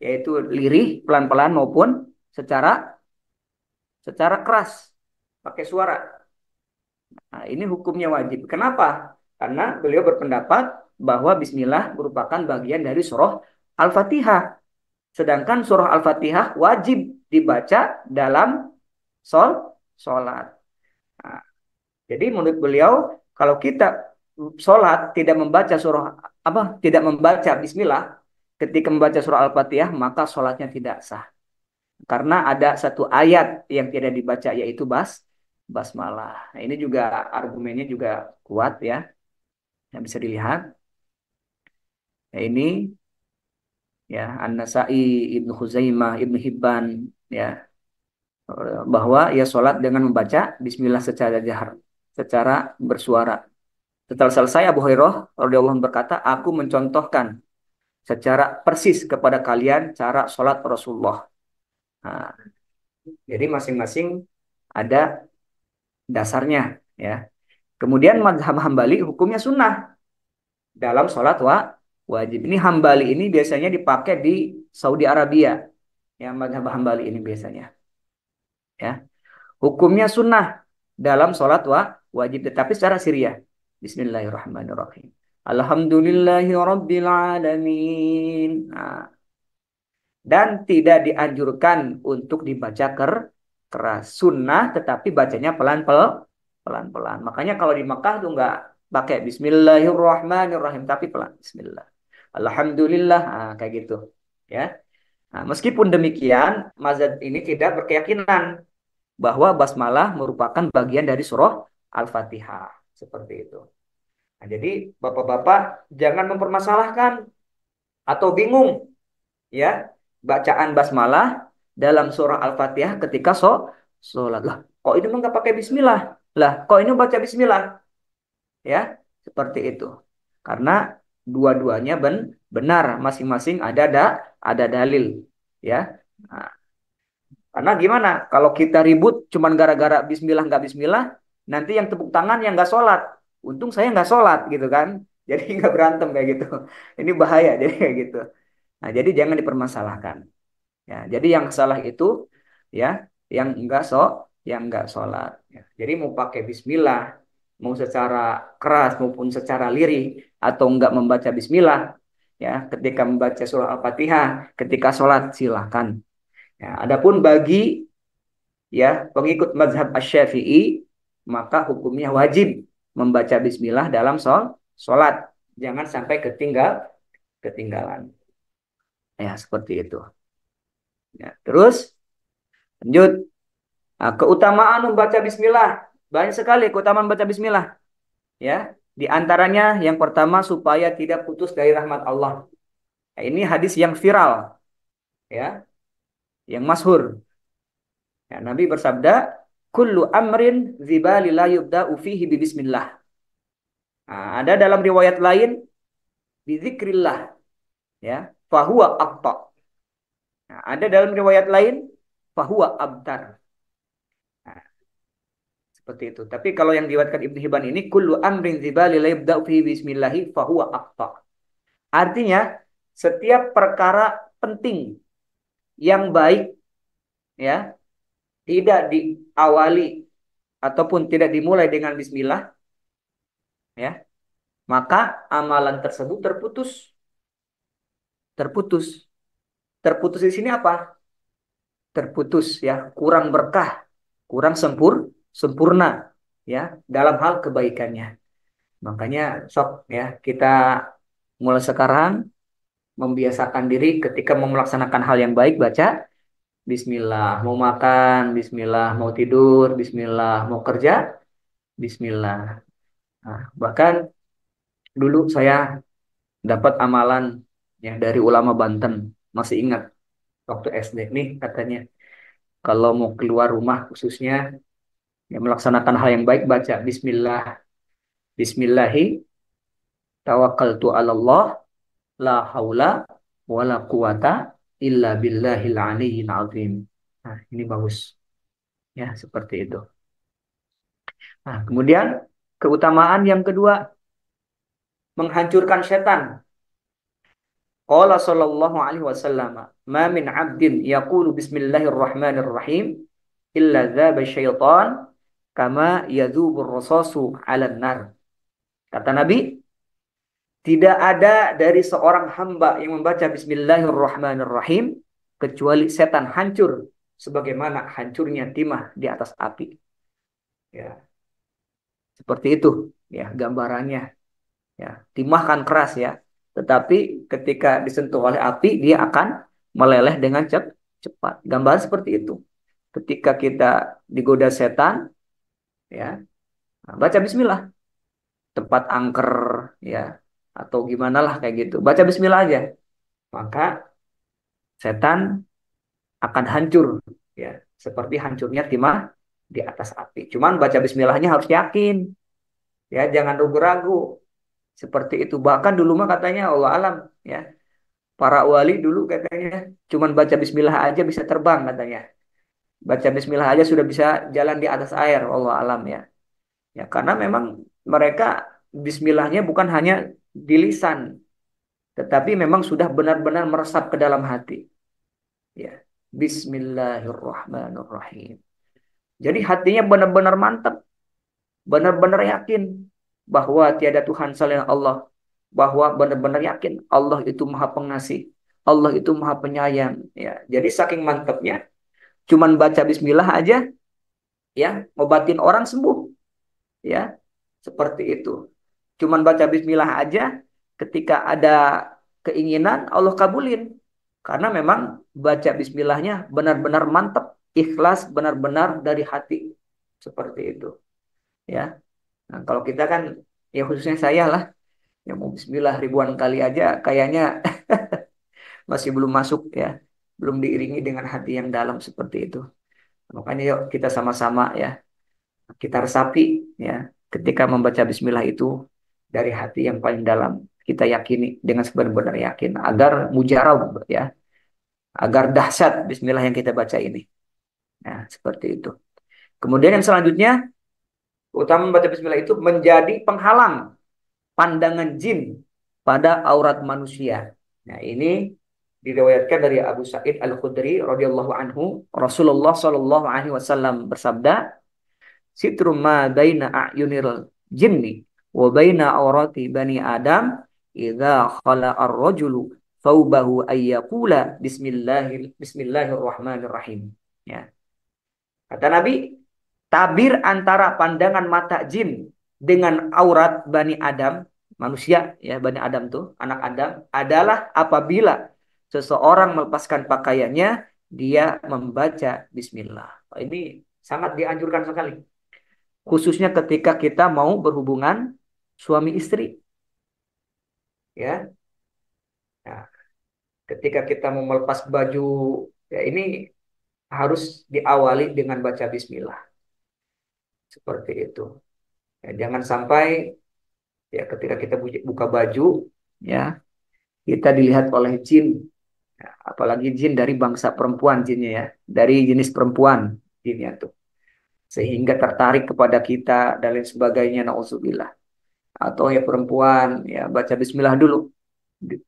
Speaker 2: yaitu lirih pelan-pelan maupun secara secara keras pakai suara. Nah, ini hukumnya wajib. Kenapa? Karena beliau berpendapat bahwa bismillah merupakan bagian dari surah Al-Fatihah. Sedangkan surah Al-Fatihah wajib dibaca dalam sholat. Nah, jadi menurut beliau, kalau kita sholat tidak membaca surah apa, tidak membaca bismillah ketika membaca surah Al-Fatihah, maka sholatnya tidak sah. Karena ada satu ayat yang tidak dibaca yaitu basmalah. Nah, ini juga argumennya juga kuat ya, yang bisa dilihat. Ya, ini ya An-Nasa'i, Ibnu Khuzaimah, Ibnu Hibban ya, bahwa ia sholat dengan membaca Bismillah secara jahar, secara bersuara. Setelah selesai Abu Hurairah radhiyallahu anhu berkata, aku mencontohkan secara persis kepada kalian cara sholat Rasulullah. Nah, jadi masing-masing ada dasarnya ya. Kemudian mazhab Hambali hukumnya sunnah dalam sholat wajib. Ini Hambali ini biasanya dipakai di Saudi Arabia. Ya, mazhab Hambali ini biasanya. Ya, hukumnya sunnah dalam sholat wajib, tetapi secara siriyah. Bismillahirrahmanirrahim. Alhamdulillahi rabbil alamin. Nah, dan tidak dianjurkan untuk dibaca keras. Sunnah tetapi bacanya pelan-pelan. Makanya kalau di Mekah tuh nggak pakai Bismillahirrahmanirrahim, tapi pelan. Bismillah. Alhamdulillah. Nah, kayak gitu. Ya. Nah, meskipun demikian, mazhab ini tidak berkeyakinan bahwa basmalah merupakan bagian dari surah Al-Fatihah. Seperti itu. Nah, jadi bapak-bapak jangan mempermasalahkan atau bingung ya bacaan basmalah dalam surah Al-Fatihah ketika sholat. Lah, kok ini nggak pakai bismillah? Lah, kok ini baca bismillah? Ya, seperti itu. Karena dua-duanya benar, masing-masing ada dalil, ya. Nah, karena gimana? Kalau kita ribut cuman gara-gara bismillah nggak bismillah, nanti yang tepuk tangan yang nggak sholat. Untung saya nggak sholat gitu kan. Jadi nggak berantem kayak gitu. Ini bahaya jadi kayak gitu. Nah, jadi jangan dipermasalahkan. Ya, jadi yang salah itu ya, yang enggak sholat. Ya, jadi mau pakai Bismillah, mau secara keras maupun secara lirih atau enggak membaca Bismillah, ya, ketika membaca surah Al-Fatihah, ketika sholat silakan. Ya, adapun bagi ya pengikut mazhab Asy-Syafi'i, maka hukumnya wajib membaca Bismillah dalam sholat. Jangan sampai ketinggalan. Ya, seperti itu. Ya, terus lanjut. Nah, keutamaan membaca bismillah. Banyak sekali keutamaan membaca bismillah. Ya, di antaranya yang pertama supaya tidak putus dari rahmat Allah. Nah, ini hadis yang viral, ya, yang masyhur. Ya, Nabi bersabda, "Kullu amrin dzibali la yubda'u fihi bi bismillah." Nah, ada dalam riwayat lain bizikrillah, ya, fahuwa aqta. Nah, ada dalam riwayat lain fahuwa abtar. Nah, seperti itu. Tapi kalau yang diriwayatkan Ibnu Hibban ini kullu amrin dzibali la yubda'u fihi bismillahi fahuwa aqta. Artinya setiap perkara penting yang baik ya tidak diawali ataupun tidak dimulai dengan bismillah ya, maka amalan tersebut terputus. Terputus. Terputus di sini apa? Terputus ya, kurang berkah, kurang sempurna ya dalam hal kebaikannya. Makanya sok ya kita mulai sekarang membiasakan diri ketika mau melaksanakan hal yang baik baca Bismillah. Mau makan Bismillah, mau tidur Bismillah, mau kerja Bismillah. Nah, bahkan dulu saya dapat amalan ya dari ulama Banten. masih ingat waktu SD nih katanya kalau mau keluar rumah khususnya ya melaksanakan hal yang baik baca Bismillah, Bismillahi tawakkaltu 'ala Allah la haula wala quwata illa billahil aliyyil azim. Nah, ini bagus ya seperti itu. Nah, kemudian keutamaan yang kedua menghancurkan setan. Qala sallallahu alaihi wasallam, "Ma min 'abdin yaqulu bismillahirrahmanirrahim illa dzaba syaitan kama yadzubur rasasu 'alan nar." Kata Nabi, tidak ada dari seorang hamba yang membaca bismillahirrahmanirrahim kecuali setan hancur sebagaimana hancurnya timah di atas api. Ya, seperti itu ya gambarannya. Ya, timah kan keras ya, tetapi ketika disentuh oleh api dia akan meleleh dengan cepat. Gambaran seperti itu. Ketika kita digoda setan, ya, baca Bismillah, tempat angker, ya, atau gimana lah kayak gitu. Baca Bismillah aja, maka setan akan hancur, ya, seperti hancurnya timah di atas api. Cuman baca Bismillahnya harus yakin, ya, jangan ragu-ragu. Seperti itu. Bahkan dulu mah katanya Allah alam, ya. Para wali dulu katanya cuman baca bismillah aja bisa terbang katanya. Baca bismillah aja sudah bisa jalan di atas air, Allah alam ya. Ya karena memang mereka bismillahnya bukan hanya di lisan, tetapi memang sudah benar-benar meresap ke dalam hati. Ya. Bismillahirrahmanirrahim. Jadi hatinya benar-benar mantap, benar-benar yakin bahwa tiada Tuhan selain Allah, bahwa benar-benar yakin Allah itu Maha Pengasih, Allah itu Maha Penyayang. Ya, jadi saking mantapnya, cuman baca Bismillah aja, ya, ngobatin orang sembuh, ya, seperti itu. Cuman baca Bismillah aja, ketika ada keinginan Allah kabulin, karena memang baca Bismillahnya benar-benar mantap, ikhlas, benar-benar dari hati, seperti itu, ya. Nah, kalau kita kan, ya khususnya saya lah, yang mau Bismillah ribuan kali aja kayaknya masih belum masuk ya, belum diiringi dengan hati yang dalam seperti itu. Makanya yuk kita sama-sama ya, kita resapi ya, ketika membaca Bismillah itu dari hati yang paling dalam, kita yakini dengan sebenar-benar yakin agar mujarab ya, agar dahsyat Bismillah yang kita baca ini. Nah, seperti itu. Kemudian yang selanjutnya, utama membaca Bismillah itu menjadi penghalang pandangan jin pada aurat manusia. Nah, ini diriwayatkan dari Abu Sa'id Al-Khudri radhiyallahu anhu, Rasulullah shallallahu alaihi wasallam bersabda, "Sitru ma baina a'yunil jinni wa baina aurati bani Adam idza khala ar-rajulu thawbahu ayyaqula bismillahirrahmanirrahim." Ya. Kata Nabi, tabir antara pandangan mata jin dengan aurat Bani Adam, manusia ya, Bani Adam tuh, anak Adam, adalah apabila seseorang melepaskan pakaiannya, dia membaca Bismillah. Ini sangat dianjurkan sekali. Khususnya ketika kita mau berhubungan suami istri. Ya. Nah, ketika kita mau melepas baju, ya ini harus diawali dengan baca Bismillah. Seperti itu. Ya, jangan sampai ya ketika kita buka baju ya kita dilihat oleh jin ya, apalagi jin dari bangsa perempuan jinnya ya, dari jenis perempuan jinnya tuh, sehingga tertarik kepada kita dan lain sebagainya, naudzubillah. Atau ya perempuan ya baca bismillah dulu,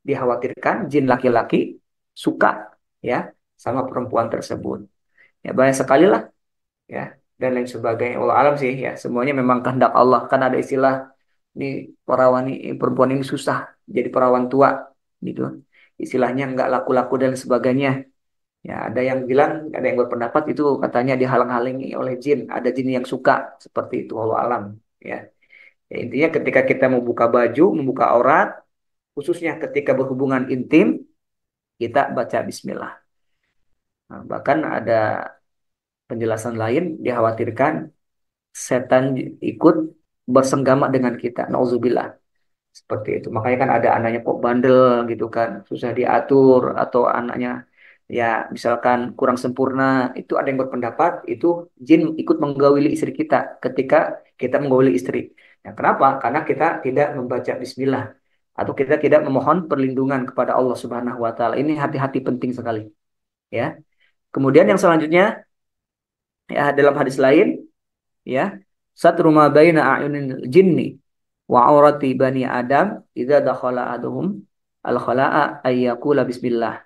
Speaker 2: dikhawatirkan jin laki-laki suka ya sama perempuan tersebut. Ya banyak sekali lah ya dan lain sebagainya. Allah alam sih ya, semuanya memang kehendak Allah. Kan ada istilah ini perawan ini, perempuan ini susah jadi perawan tua gitu, istilahnya nggak laku-laku dan sebagainya. Ya ada yang bilang, ada yang berpendapat itu katanya dihalang-halangi oleh jin, ada jin yang suka seperti itu, Allah alam ya. Ya intinya ketika kita membuka baju, membuka aurat, khususnya ketika berhubungan intim, kita baca Bismillah. Nah, bahkan ada penjelasan lain, dikhawatirkan setan ikut bersenggama dengan kita. Nauzubillah. Seperti itu. Makanya kan ada anaknya kok bandel gitu kan, susah diatur atau anaknya ya misalkan kurang sempurna, itu ada yang berpendapat itu jin ikut menggawili istri kita ketika kita menggawili istri. Ya, kenapa? Karena kita tidak membaca bismillah atau kita tidak memohon perlindungan kepada Allah Subhanahu wa taala. Ini hati-hati penting sekali, ya. Kemudian yang selanjutnya ya dalam hadis lain ya satru ma baina a'yunil jinni wa aurati bani Adam idza dakhala aduhum al khala'a ayyakula bismillah.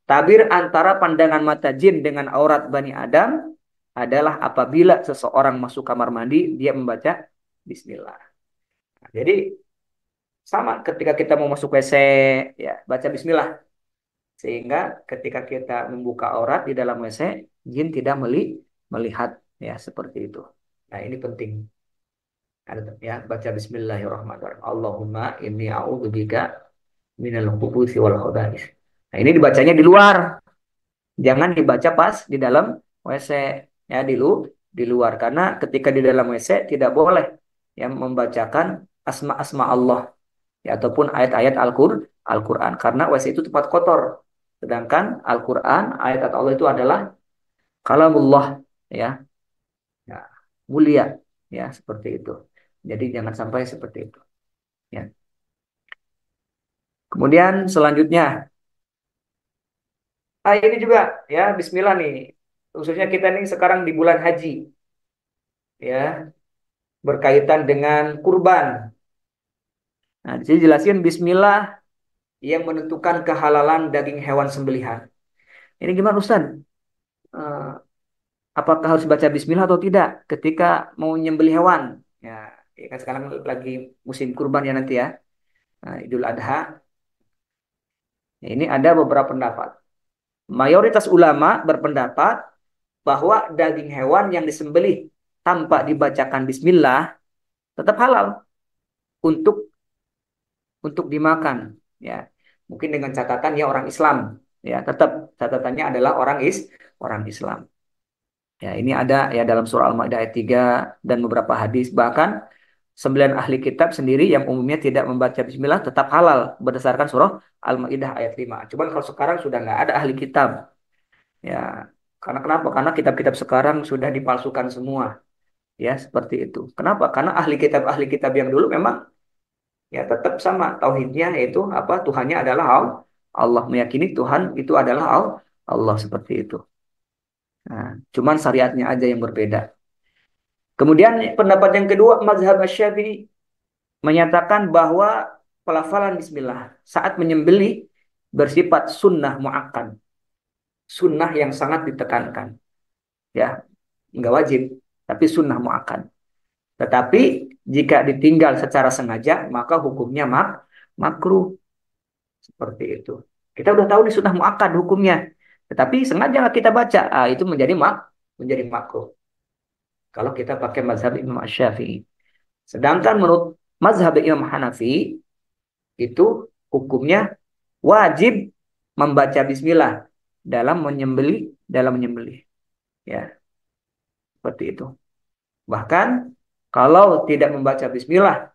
Speaker 2: Tabir antara pandangan mata jin dengan aurat bani Adam adalah apabila seseorang masuk kamar mandi dia membaca bismillah. Nah, jadi sama ketika kita mau masuk WC ya baca bismillah sehingga ketika kita membuka aurat di dalam WC jin tidak melihat ya seperti itu. Nah, ini penting. Ada ya baca bismillahirrahmanirrahim. Allahumma inni a'udzubika minal khubuthi wal khaba'is. Nah, ini dibacanya di luar. Jangan dibaca pas di dalam WC ya di luar karena ketika di dalam WC tidak boleh ya membacakan asma-asma Allah ya ataupun ayat-ayat Al-Qur'an karena WC itu tempat kotor. Sedangkan Al-Qur'an ayat Allah itu adalah kalamullah ya. Ya, mulia ya seperti itu. Jadi jangan sampai seperti itu ya. Kemudian selanjutnya ini juga ya bismillah nih. Khususnya kita nih sekarang di bulan haji ya berkaitan dengan kurban. Nah, di sini jelasin bismillah yang menentukan kehalalan daging hewan sembelihan. Ini gimana Ustaz? Eh, apakah harus baca bismillah atau tidak ketika mau nyembelih hewan? Ya, ya kan sekarang lagi musim kurban ya nanti ya. Nah, Idul Adha. Ini ada beberapa pendapat. Mayoritas ulama berpendapat bahwa daging hewan yang disembelih tanpa dibacakan bismillah tetap halal untuk dimakan ya. Mungkin dengan catatan ya orang Islam ya, tetap catatannya adalah orang Islam. Ya, ini ada ya dalam surah Al-Maidah ayat 3 dan beberapa hadis bahkan 9 ahli kitab sendiri yang umumnya tidak membaca bismillah tetap halal berdasarkan surah Al-Maidah ayat 5. Cuman kalau sekarang sudah nggak ada ahli kitab. Ya, karena kenapa? Karena kitab-kitab sekarang sudah dipalsukan semua. Ya, seperti itu. Kenapa? Karena ahli kitab yang dulu memang ya tetap sama tauhidnya yaitu apa? Tuhannya adalah Allah, meyakini Tuhan itu adalah Allah seperti itu. Nah, cuman syariatnya aja yang berbeda. Kemudian pendapat yang kedua mazhab Asy-Syafi'i menyatakan bahwa pelafalan bismillah saat menyembelih bersifat sunnah muakkad. Sunnah yang sangat ditekankan. Ya, nggak wajib, tapi sunnah muakkad. Tetapi jika ditinggal secara sengaja, maka hukumnya makruh. Seperti itu. Kita udah tahu nih sunnah muakkad hukumnya. Tetapi sengaja nggak kita baca, itu menjadi makruh. Kalau kita pakai mazhab Imam Asy-Syafi'i. Sedangkan menurut mazhab Imam Hanafi, itu hukumnya wajib membaca bismillah dalam menyembelih. Ya, seperti itu. Bahkan kalau tidak membaca bismillah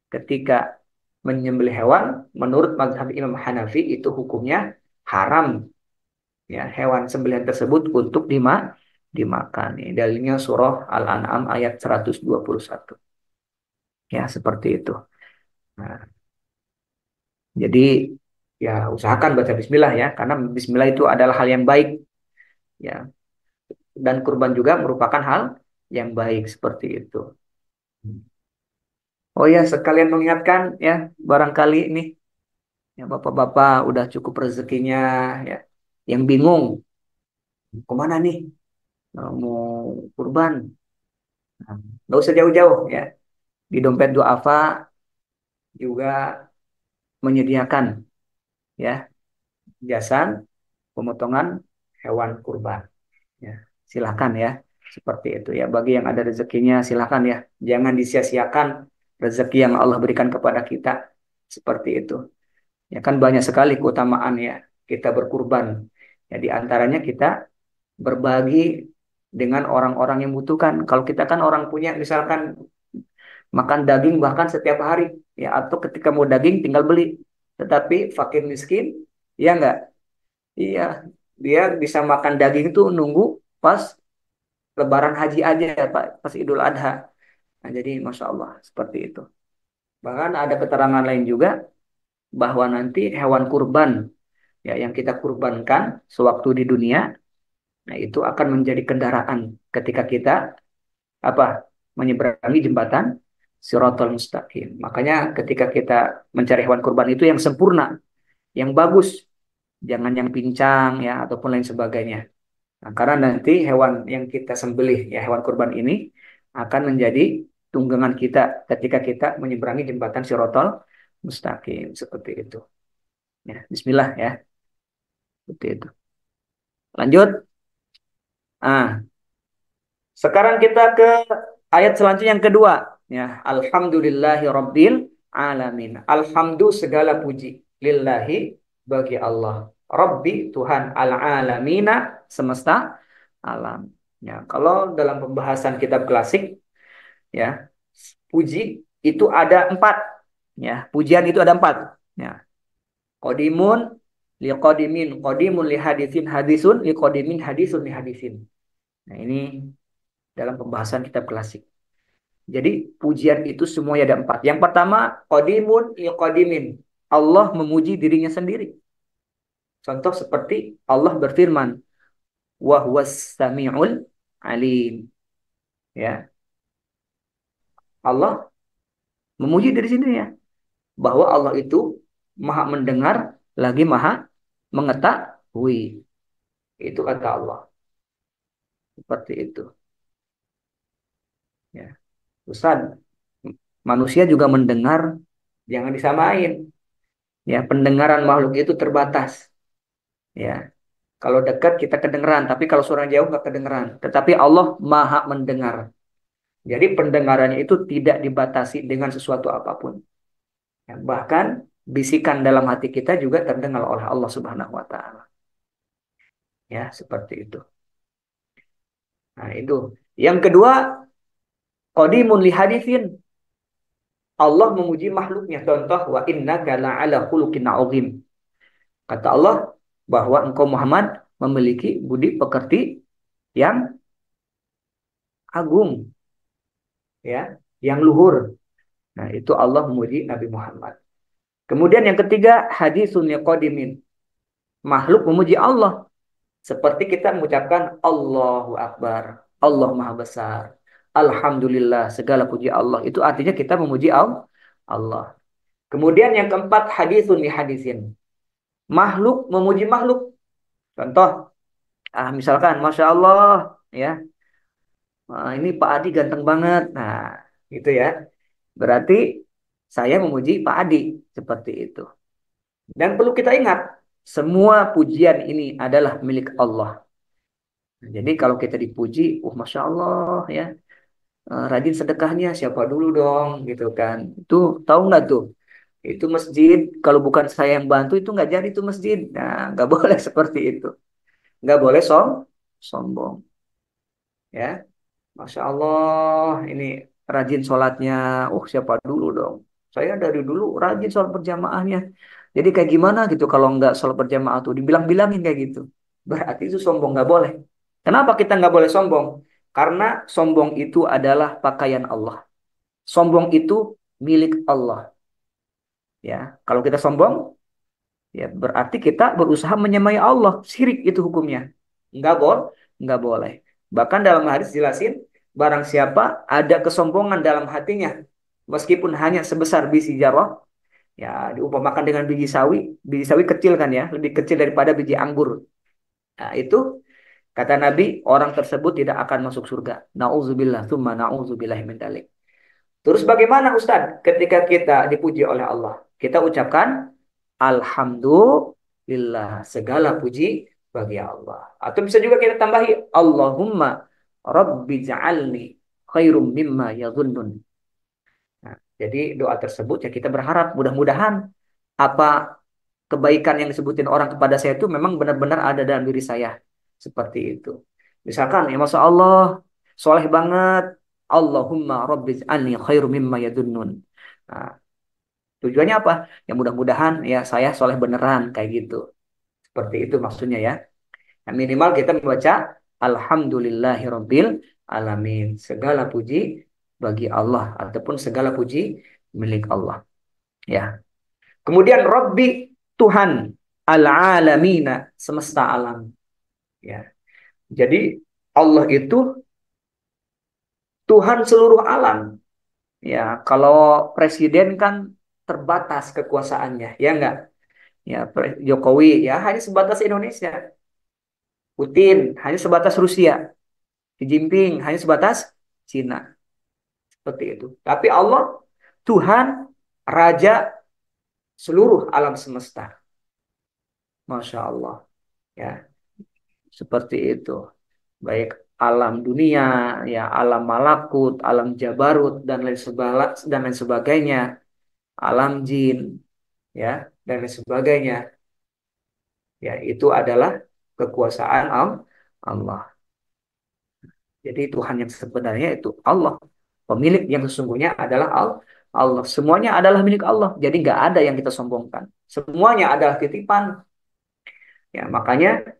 Speaker 2: ketika menyembelih hewan, menurut mazhab Imam Hanafi itu hukumnya haram. Ya, hewan sembelihan tersebut untuk dimakan. Ini dalilnya surah Al-An'am ayat 121. Ya, seperti itu. Nah, jadi ya usahakan baca bismillah ya, karena bismillah itu adalah hal yang baik. Ya, dan kurban juga merupakan hal yang baik seperti itu. Oh ya, sekalian mengingatkan ya, barangkali ini ya bapak-bapak udah cukup rezekinya ya, yang bingung kemana nih mau kurban. Nah, nggak usah jauh-jauh ya. Di dompet Duafa juga menyediakan ya jasa pemotongan hewan kurban. Ya, silakan ya seperti itu ya. Bagi yang ada rezekinya silakan ya. Jangan disia-siakan rezeki yang Allah berikan kepada kita seperti itu. Ya kan banyak sekali keutamaan ya kita berkurban. Ya di antaranya kita berbagi dengan orang-orang yang membutuhkan. Kalau kita kan orang punya misalkan makan daging bahkan setiap hari. ya, atau ketika mau daging tinggal beli. Tetapi fakir miskin, ya enggak? Iya, dia bisa makan daging itu nunggu pas Lebaran haji aja, Pak, pas Idul Adha. Nah, jadi Masya Allah seperti itu. Bahkan ada keterangan lain juga bahwa nanti hewan kurban, ya, yang kita kurbankan sewaktu di dunia, nah itu akan menjadi kendaraan ketika kita apa menyeberangi jembatan Shiratal Mustaqim. Makanya ketika kita mencari hewan kurban itu yang sempurna, yang bagus, jangan yang pincang ya ataupun lain sebagainya. Nah, karena nanti hewan yang kita sembelih ya hewan kurban ini akan menjadi tunggangan kita ketika kita menyeberangi jembatan Shiratal Mustaqim seperti itu. Ya, Bismillah ya, seperti itu. Lanjut. Ah, sekarang kita ke ayat selanjutnya yang kedua. Ya, Alhamdulillahi Rabbil Alamin. Alhamdu segala puji. Lillahi bagi Allah. Rabbi Tuhan al-alamina semesta alam. Ya, kalau dalam pembahasan kitab klasik, ya, puji itu ada empat. Ya, pujian itu ada empat. Ya, qadimun li qadimin, qadimun li hadisin, hadisun li qadimin, hadisun li hadisin. Nah, ini dalam pembahasan kitab klasik. Jadi pujian itu semuanya ada empat. Yang pertama, qadimun liqadimin. Allah memuji dirinya sendiri. Contoh seperti Allah berfirman, wa huwas samiul alim. Ya, Allah memuji diri sendirinya bahwa Allah itu maha mendengar lagi maha mengetahui. Itu kata Allah. Seperti itu. Ya, Ustaz, manusia juga mendengar, jangan disamain. Ya, pendengaran makhluk itu terbatas. Ya, kalau dekat kita kedengeran, tapi kalau suara jauh nggak kedengeran. Tetapi Allah maha mendengar. Jadi pendengarannya itu tidak dibatasi dengan sesuatu apapun. Ya, bahkan bisikan dalam hati kita juga terdengar oleh Allah Subhanahu wa taala. Ya, seperti itu. Nah, itu. Yang kedua, qadimun li haditsin. Allah memuji makhluknya. Contoh, wa innaka la'ala khuluqin 'azim. Kata Allah bahwa engkau Muhammad memiliki budi pekerti yang agung, ya, yang luhur. Nah, itu Allah memuji Nabi Muhammad. Kemudian yang ketiga, hadisun qadimin. Makhluk memuji Allah. Seperti kita mengucapkan Allahu Akbar. Allah Maha Besar. Alhamdulillah, segala puji Allah. Itu artinya kita memuji Allah. Kemudian yang keempat, hadisun li hadisin. Makhluk memuji makhluk. Contoh, misalkan, Masya Allah, ya, ini Pak Adi ganteng banget. Nah, gitu ya. Berarti saya memuji Pak Adi. Seperti itu. Dan perlu kita ingat, semua pujian ini adalah milik Allah. Jadi kalau kita dipuji, Masya Allah ya, rajin sedekahnya siapa dulu dong, gitu kan. Itu tahu nggak tuh? Itu masjid, kalau bukan saya yang bantu itu nggak jadi tuh masjid. Nah, nggak boleh seperti itu. Nggak boleh sombong. Ya, Masya Allah, ini rajin sholatnya. Siapa dulu dong? Saya dari dulu rajin sholat berjamaahnya. Jadi kayak gimana gitu kalau nggak sholat berjamaah tuh dibilang-bilangin kayak gitu. Berarti itu sombong, nggak boleh. Kenapa kita nggak boleh sombong? Karena sombong itu adalah pakaian Allah. Sombong itu milik Allah. Ya, kalau kita sombong, ya berarti kita berusaha menyamai Allah. Syirik itu hukumnya. Nggak boleh, nggak boleh. Bahkan dalam hadis jelasin, barang siapa ada kesombongan dalam hatinya, meskipun hanya sebesar biji jarrah, ya diumpamakan dengan biji sawi kecil kan ya, lebih kecil daripada biji anggur. Nah, itu kata Nabi, orang tersebut tidak akan masuk surga. Nauzubillah, tsumma nauzubillah min dzalik. Terus bagaimana Ustaz ketika kita dipuji oleh Allah? Kita ucapkan Alhamdulillah, segala puji bagi Allah. Atau bisa juga kita tambahi Allahumma Rabbi ja'alni khairum mimma yadhunnun. Nah, jadi doa tersebut ya kita berharap mudah-mudahan apa kebaikan yang disebutin orang kepada saya itu memang benar-benar ada dalam diri saya. Seperti itu. Misalkan ya Masya Allah, soleh banget. Allahumma rabbi anni khairu mimma yadunnun. Nah, Tujuannya apa? Ya mudah-mudahan ya saya soleh beneran kayak gitu. Seperti itu maksudnya ya. Nah, minimal kita membaca Alhamdulillahirabbil alamin. Segala puji bagi Allah ataupun segala puji milik Allah. Ya. Kemudian Rabbi, Tuhan al-alamina, semesta alam. Ya. Jadi Allah itu Tuhan seluruh alam. Ya, kalau presiden kan terbatas kekuasaannya, ya enggak? Ya, Jokowi ya hanya sebatas Indonesia. Putin hanya sebatas Rusia. Xi Jinping hanya sebatas Cina. Seperti itu. Tapi Allah Tuhan Raja seluruh alam semesta. Masya Allah. Ya, seperti itu. Baik alam dunia, ya alam malakut, alam jabarut dan lain sebagainya, alam jin, ya dan lain sebagainya. Ya, itu adalah kekuasaan Allah. Jadi Tuhan yang sebenarnya itu Allah. Pemilik yang sesungguhnya adalah Allah. Semuanya adalah milik Allah. Jadi nggak ada yang kita sombongkan. Semuanya adalah titipan. Ya, makanya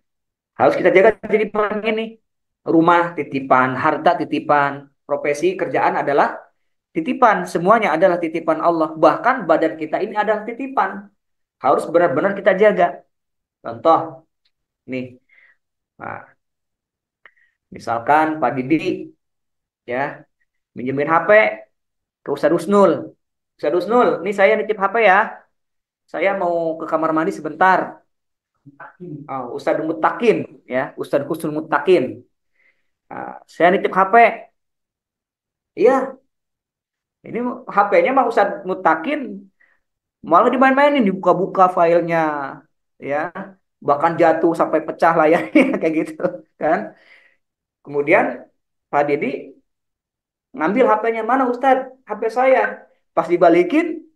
Speaker 2: harus kita jaga titipan ini. Rumah titipan, harta titipan, profesi kerjaan adalah titipan. Semuanya adalah titipan Allah. Bahkan badan kita ini adalah titipan. Harus benar-benar kita jaga. Contoh, nih, nah, misalkan Pak Didi ya minjemin HP ke Ustadz Husnul. Ustadz Husnul, nih saya nitip HP ya. Saya mau ke kamar mandi sebentar. Oh, Ustadz Mutakin ya, Ustadz Husnul Mutakin. Saya nitip HP. Iya, ini HP-nya mah Ustadz Mutakin malah dimain-mainin, dibuka-buka filenya ya. Bahkan jatuh sampai pecah layarnya kayak gitu kan. Kemudian Pak Didi ngambil HP-nya, mana Ustadz? HP saya. Pas dibalikin,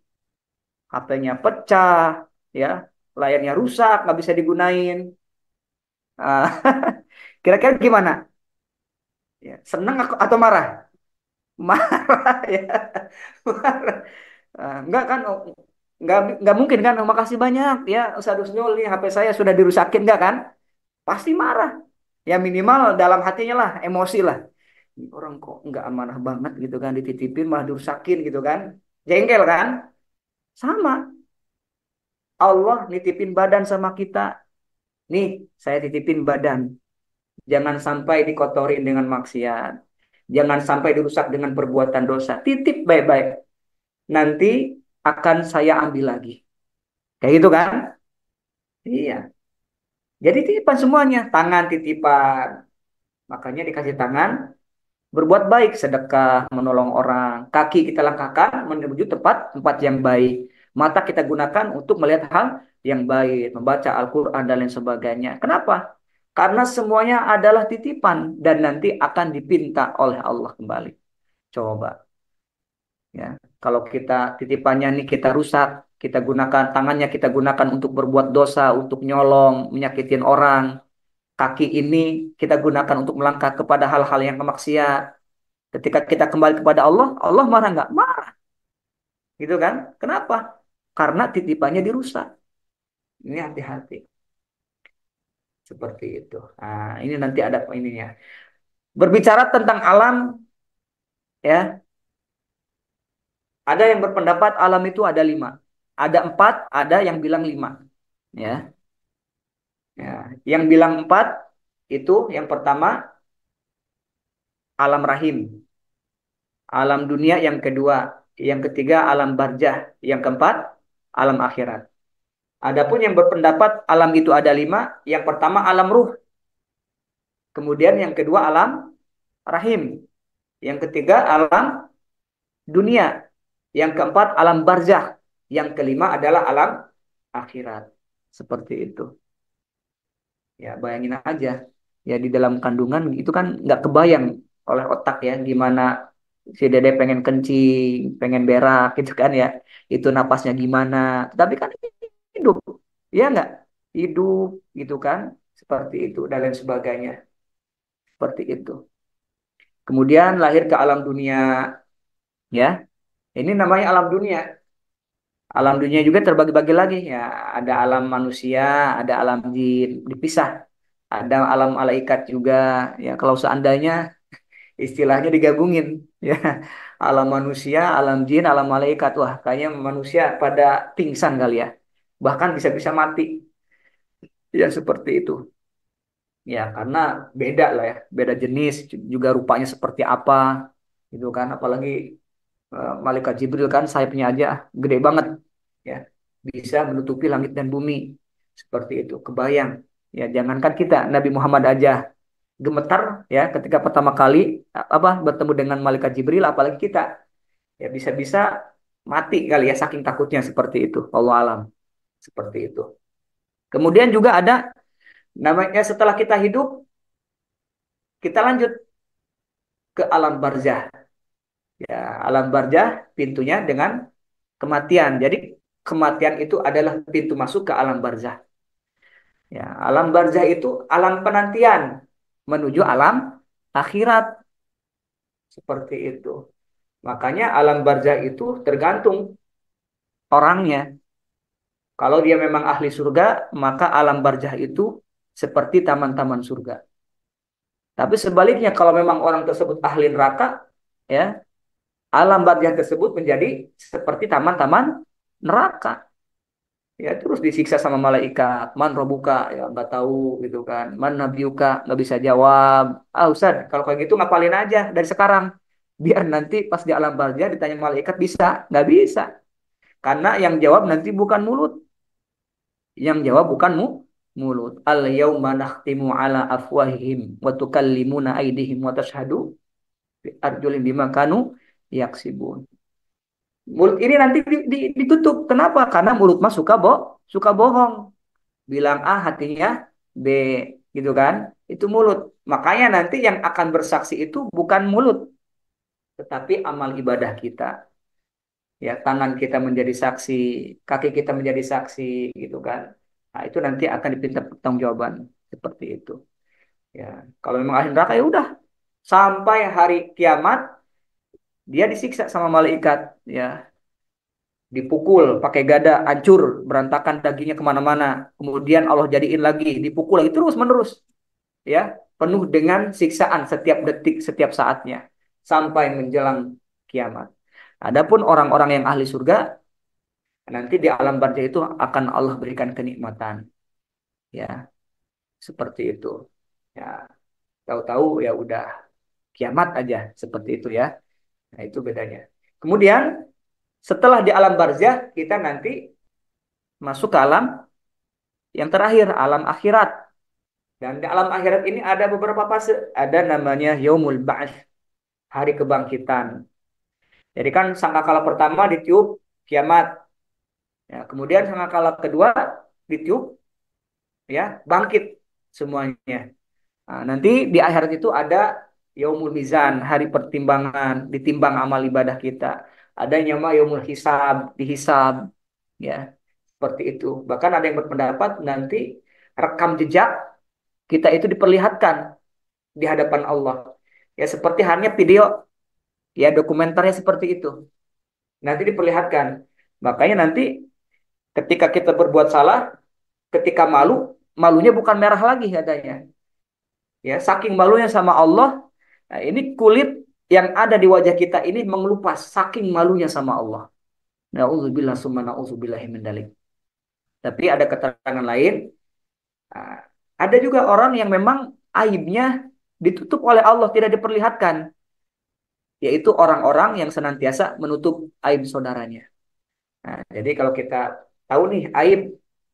Speaker 2: HP-nya pecah, ya, layarnya rusak, nggak bisa digunain. Ah, kira-kira gimana? Ya, seneng atau marah? Marah ya, marah. Enggak kan? Oh, nggak mungkin kan? Oh, makasih banyak ya, Ustadz Husnul, nih HP saya sudah dirusakin nggak kan? Pasti marah. Ya minimal dalam hatinya lah, emosi lah. Ini orang kok nggak amanah banget gitu kan, dititipin malah dirusakin gitu kan? Jengkel kan? Sama. Allah nitipin badan sama kita. Nih, saya titipin badan. Jangan sampai dikotorin dengan maksiat. Jangan sampai dirusak dengan perbuatan dosa. Titip baik-baik. Nanti akan saya ambil lagi. Kayak gitu kan? Iya. Jadi titipan semuanya. Tangan titipan. Makanya dikasih tangan. Berbuat baik, sedekah, menolong orang. Kaki kita langkahkan menuju tempat yang baik. Mata kita gunakan untuk melihat hal yang baik, membaca Al-Quran dan lain sebagainya. Kenapa? Karena semuanya adalah titipan dan nanti akan dipinta oleh Allah kembali. Coba ya, kalau kita titipannya nih kita rusak, kita gunakan tangannya kita gunakan untuk berbuat dosa, untuk nyolong, menyakitin orang. Kaki ini kita gunakan untuk melangkah kepada hal-hal yang kemaksiat. Ketika kita kembali kepada Allah, Allah marah nggak? Marah. Gitu kan? Kenapa? Karena titipannya dirusak. Ini hati-hati. Seperti itu. Nah, ini nanti ada ininya. Berbicara tentang alam, ya, ada yang berpendapat alam itu ada 5. Ada 4, ada yang bilang 5. Ya. Ya. Yang bilang 4 itu yang pertama alam rahim. Alam dunia yang kedua. Yang ketiga alam barzah. Yang keempat alam akhirat. Adapun yang berpendapat alam itu ada 5, yang pertama alam ruh, kemudian yang kedua alam rahim, yang ketiga alam dunia, yang keempat alam barzah, yang kelima adalah alam akhirat. Seperti itu. Ya bayangin aja, ya di dalam kandungan itu kan nggak kebayang oleh otak ya gimana si dede pengen kencing, pengen berak gitu kan ya, itu napasnya gimana. Tapi kan hidup, ya nggak hidup gitu kan, seperti itu dan lain sebagainya, seperti itu. Kemudian lahir ke alam dunia, ya ini namanya alam dunia. Alam dunia juga terbagi-bagi lagi ya. Ada alam manusia, ada alam jin, dipisah. Ada alam malaikat juga. Ya kalau seandainya istilahnya digabungin ya. Alam manusia, alam jin, alam malaikat. Wah, kayaknya manusia pada pingsan kali ya. Bahkan bisa-bisa mati. Ya seperti itu. Ya karena beda lah ya. Beda jenis juga rupanya seperti apa gitu kan. Apalagi malaikat Jibril kan sayapnya aja gede banget ya, bisa menutupi langit dan bumi seperti itu. Kebayang ya, jangankan kita, Nabi Muhammad aja gemetar ya ketika pertama kali apa bertemu dengan malaikat Jibril, apalagi kita ya bisa-bisa mati kali ya saking takutnya seperti itu. Allah alam seperti itu. Kemudian juga ada namanya setelah kita hidup kita lanjut ke alam barzah ya. Alam barzah pintunya dengan kematian. Jadi kematian itu adalah pintu masuk ke alam barzah. Ya, alam barzah itu alam penantian menuju alam akhirat seperti itu. Makanya alam barzah itu tergantung orangnya. Kalau dia memang ahli surga, maka alam barzah itu seperti taman-taman surga. Tapi sebaliknya kalau memang orang tersebut ahli neraka, ya, alam barzah tersebut menjadi seperti taman-taman neraka. Ya terus disiksa sama malaikat, man robuka ya nggak tahu gitu kan, man nabiuka nggak bisa jawab. Ah Ustaz, kalau kayak gitu ngapalin aja dari sekarang biar nanti pas di alam barzah ditanya malaikat bisa nggak bisa, karena yang jawab nanti bukan mulut, yang jawab bukan mulut. Al yauma nakhtimu ala afwahihim wa tukallimuna aydihim wa tashhadu arjulihim bima kanu yaksibun. Mulut ini nanti ditutup. Kenapa? Karena mulut mah suka bohong. Bilang A hatinya B gitu kan, itu mulut. Makanya nanti yang akan bersaksi itu bukan mulut tetapi amal ibadah kita ya. Tangan kita menjadi saksi, kaki kita menjadi saksi gitu kan. Nah itu nanti akan dipinta pertanggungjawaban seperti itu ya. Kalau memang ahli neraka ya udah sampai hari kiamat dia disiksa sama malaikat ya, dipukul pakai gada hancur berantakan dagingnya kemana-mana, kemudian Allah jadiin lagi dipukul lagi terus menerus ya, penuh dengan siksaan setiap detik, setiap saatnya sampai menjelang kiamat. Adapun orang-orang yang ahli surga nanti di alam barzah itu akan Allah berikan kenikmatan ya, seperti itu ya. Tahu-tahu ya udah kiamat aja seperti itu ya. Nah, itu bedanya. Kemudian setelah di alam barzah kita nanti masuk ke alam yang terakhir, alam akhirat. Dan di alam akhirat ini ada beberapa fase. Ada namanya yaumul ba'ats, hari kebangkitan. Jadi kan sangkakala pertama ditiup kiamat. Ya, kemudian sangkakala kedua ditiup ya bangkit semuanya. Nah, nanti di akhirat itu ada yaumul mizan, hari pertimbangan, ditimbang amal ibadah kita. Ada yang nama yaumul hisab, dihisab ya. Seperti itu. Bahkan ada yang berpendapat nanti rekam jejak kita itu diperlihatkan di hadapan Allah. Ya seperti halnya video, ya dokumenternya seperti itu. Nanti diperlihatkan. Makanya nanti ketika kita berbuat salah, ketika malu, malunya bukan merah lagi katanya. Ya, saking malunya sama Allah, nah ini kulit yang ada di wajah kita ini mengelupas saking malunya sama Allah. Nauzubillah summa nauzubillahi min dzalik. Tapi ada keterangan lain, nah, ada juga orang yang memang aibnya ditutup oleh Allah, tidak diperlihatkan, yaitu orang-orang yang senantiasa menutup aib saudaranya. Nah, jadi kalau kita tahu nih aib,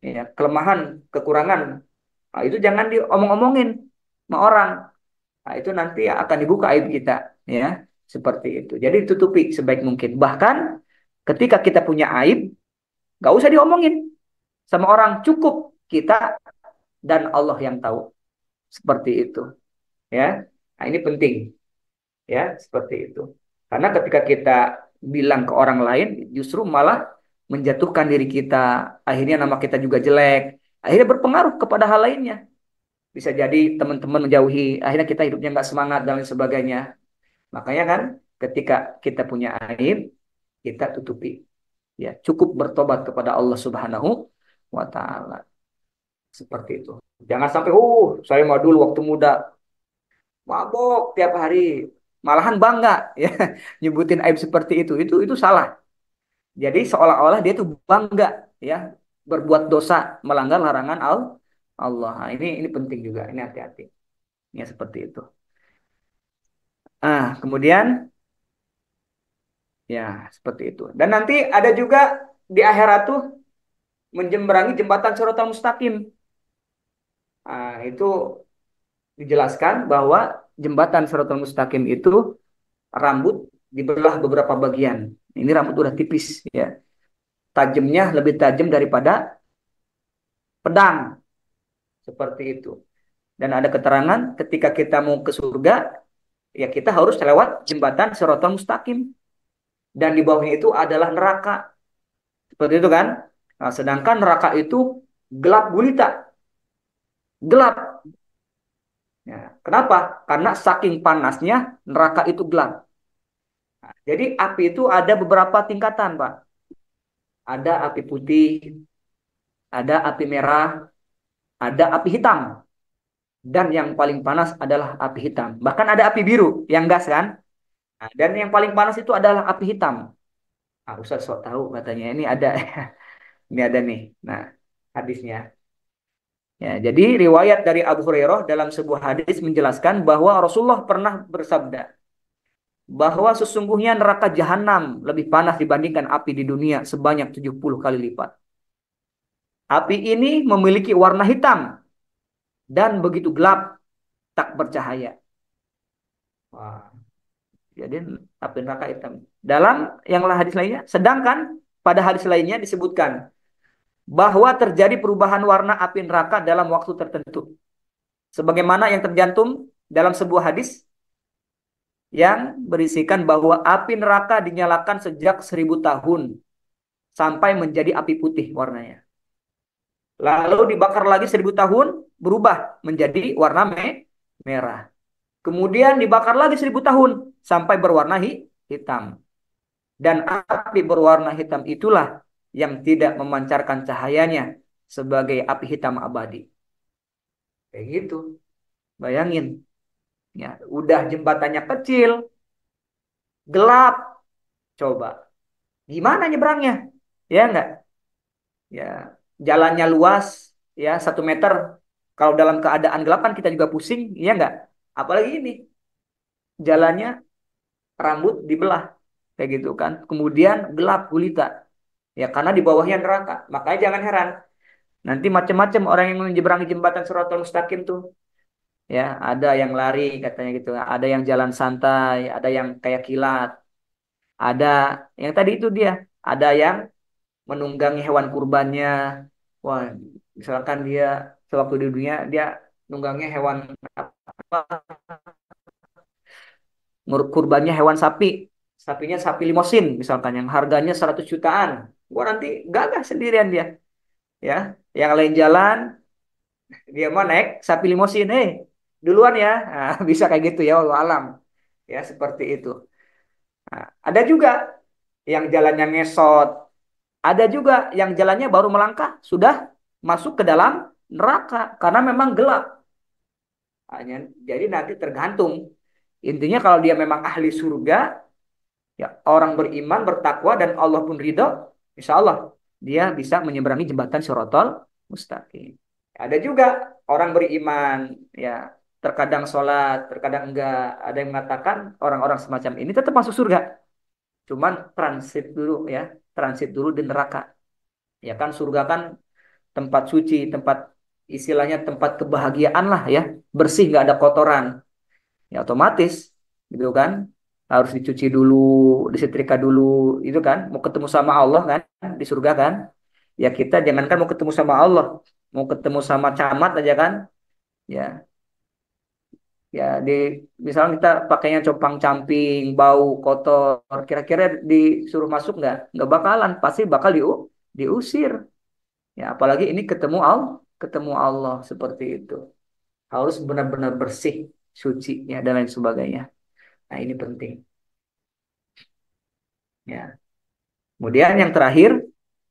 Speaker 2: ya, kelemahan, kekurangan, nah, itu jangan diomong-omongin sama orang. Nah, itu nanti akan dibuka aib kita, ya, seperti itu. Jadi ditutupi sebaik mungkin. Bahkan ketika kita punya aib, nggak usah diomongin sama orang, cukup kita dan Allah yang tahu. Seperti itu, ya. Nah, ini penting, ya, seperti itu. Karena ketika kita bilang ke orang lain, justru malah menjatuhkan diri kita. Akhirnya nama kita juga jelek. Akhirnya berpengaruh kepada hal lainnya. Bisa jadi teman-teman menjauhi. Akhirnya kita hidupnya nggak semangat dan lain sebagainya. Makanya kan ketika kita punya aib, kita tutupi. Ya, cukup bertobat kepada Allah Subhanahu wa taala. Seperti itu. Jangan sampai saya mah dulu waktu muda mabok tiap hari, malahan bangga ya nyebutin aib seperti itu. Itu salah. Jadi seolah-olah dia itu bangga ya berbuat dosa, melanggar larangan Allah. Nah, ini penting juga, ini hati-hati. Ya seperti itu. Kemudian ya seperti itu. Dan nanti ada juga di akhirat tuh menjemberangi jembatan Shiratal Mustaqim. Itu dijelaskan bahwa jembatan Shiratal Mustaqim itu rambut dibelah beberapa bagian. Ini rambut udah tipis ya. Tajamnya lebih tajam daripada pedang. Seperti itu. Dan ada keterangan ketika kita mau ke surga, ya kita harus lewat jembatan Shiratal Mustaqim. Dan di bawahnya itu adalah neraka. Seperti itu kan. Nah, sedangkan neraka itu gelap gulita. Gelap. Ya, kenapa? Karena saking panasnya neraka itu gelap. Nah, jadi api itu ada beberapa tingkatan, Pak. Ada api putih, ada api merah, ada api hitam. Dan yang paling panas adalah api hitam. Bahkan ada api biru yang gas kan. Nah, dan yang paling panas itu adalah api hitam. Ustaz sok tahu katanya ini ada. Ini ada nih. Nah, hadisnya. Ya, jadi riwayat dari Abu Hurairah dalam sebuah hadis menjelaskan bahwa Rasulullah pernah bersabda bahwa sesungguhnya neraka jahanam lebih panas dibandingkan api di dunia sebanyak 70 kali lipat. Api ini memiliki warna hitam dan begitu gelap tak bercahaya. Wah, jadi api neraka hitam. Dalam yang hadis lainnya, sedangkan pada hadis lainnya disebutkan bahwa terjadi perubahan warna api neraka dalam waktu tertentu. Sebagaimana yang tercantum dalam sebuah hadis yang berisikan bahwa api neraka dinyalakan sejak 1000 tahun sampai menjadi api putih warnanya. Lalu dibakar lagi 1000 tahun berubah menjadi warna merah. Kemudian dibakar lagi 1000 tahun sampai berwarna hitam. Dan api berwarna hitam itulah yang tidak memancarkan cahayanya sebagai api hitam abadi. Kayak gitu. Bayangin. Ya, udah jembatannya kecil, gelap. Coba. Gimana nyebrangnya? Ya enggak? Ya, jalannya luas, ya 1 meter. Kalau dalam keadaan gelap kan kita juga pusing, ya enggak? Apalagi ini, jalannya rambut dibelah, kayak gitu kan. Kemudian gelap gulita, ya karena di bawahnya neraka. Makanya jangan heran, nanti macam-macam orang yang menyeberangi jembatan Shiratal Mustaqim tuh. Ya, ada yang lari katanya gitu, ada yang jalan santai, ada yang kayak kilat, ada yang tadi itu dia, ada yang menunggangi hewan kurbannya. Wah, misalkan dia sewaktu di dunia dia nunggangnya hewan apa? Kurbannya hewan sapi. Sapinya sapi limosin misalkan yang harganya 100 jutaan. Wah, nanti gagah sendirian dia, ya. Yang lain jalan, dia mau naik sapi limosin. Duluan ya. Nah, bisa kayak gitu ya, wallahu alam. Ya, seperti itu. Nah, ada juga yang jalannya ngesot. Ada juga yang jalannya baru melangkah sudah masuk ke dalam neraka karena memang gelap. Jadi nanti tergantung. Intinya kalau dia memang ahli surga, ya orang beriman, bertakwa dan Allah pun ridho, insya Allah dia bisa menyeberangi jembatan Shiratal Mustaqim. Ada juga orang beriman, ya terkadang sholat, terkadang enggak. Ada yang mengatakan orang-orang semacam ini tetap masuk surga, cuman transit dulu ya, transit dulu di neraka. Ya kan surga kan tempat suci, tempat istilahnya tempat kebahagiaan lah ya, bersih nggak ada kotoran. Ya otomatis gitu kan harus dicuci dulu, disetrika dulu, itu kan mau ketemu sama Allah kan di surga kan. Ya kita jangankan mau ketemu sama Allah, mau ketemu sama camat aja kan. Ya, ya di misalnya kita pakainya compang-camping, bau kotor, kira-kira disuruh masuk nggak bakalan, pasti bakal diusir. Ya, apalagi ini ketemu Allah seperti itu. Harus benar-benar bersih, suci ya dan lain sebagainya. Nah, ini penting. Ya. Kemudian yang terakhir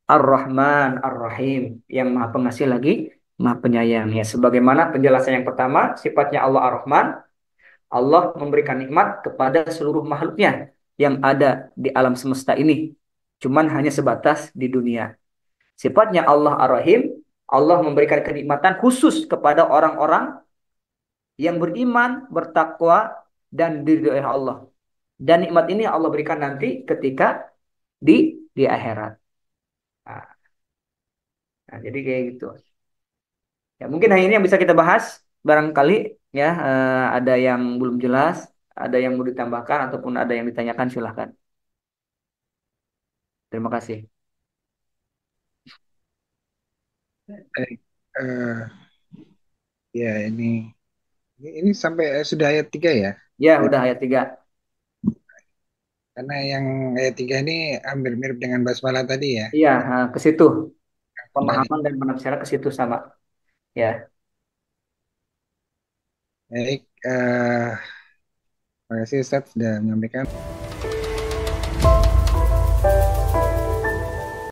Speaker 2: Ar-Rahman Ar-Rahim, yang Maha Pengasih lagi Maha Penyayang. Ya, sebagaimana penjelasan yang pertama, sifatnya Allah Ar-Rahman, Allah memberikan nikmat kepada seluruh makhluknya yang ada di alam semesta ini. Cuman hanya sebatas di dunia. Sifatnya Allah Ar-Rahim, Allah memberikan kenikmatan khusus kepada orang-orang yang beriman, bertakwa, dan diridhoi oleh Allah. Dan nikmat ini Allah berikan nanti ketika di akhirat. Nah, jadi kayak gitu. Ya, mungkin hanya ini yang bisa kita bahas. Barangkali ya ada yang belum jelas, ada yang mau ditambahkan ataupun ada yang ditanyakan silahkan. Terima kasih.
Speaker 1: Baik. Eh, ya ini sampai sudah ayat 3 ya.
Speaker 2: Ya, udah ayat 3.
Speaker 1: Karena yang ayat 3 ini hampir mirip dengan basmalah tadi ya.
Speaker 2: Iya, ke situ.
Speaker 1: Dari
Speaker 2: Pemahaman dan penafsiran ke situ sama. Ya,
Speaker 1: baik, terima kasih Ustaz sudah menyampaikan.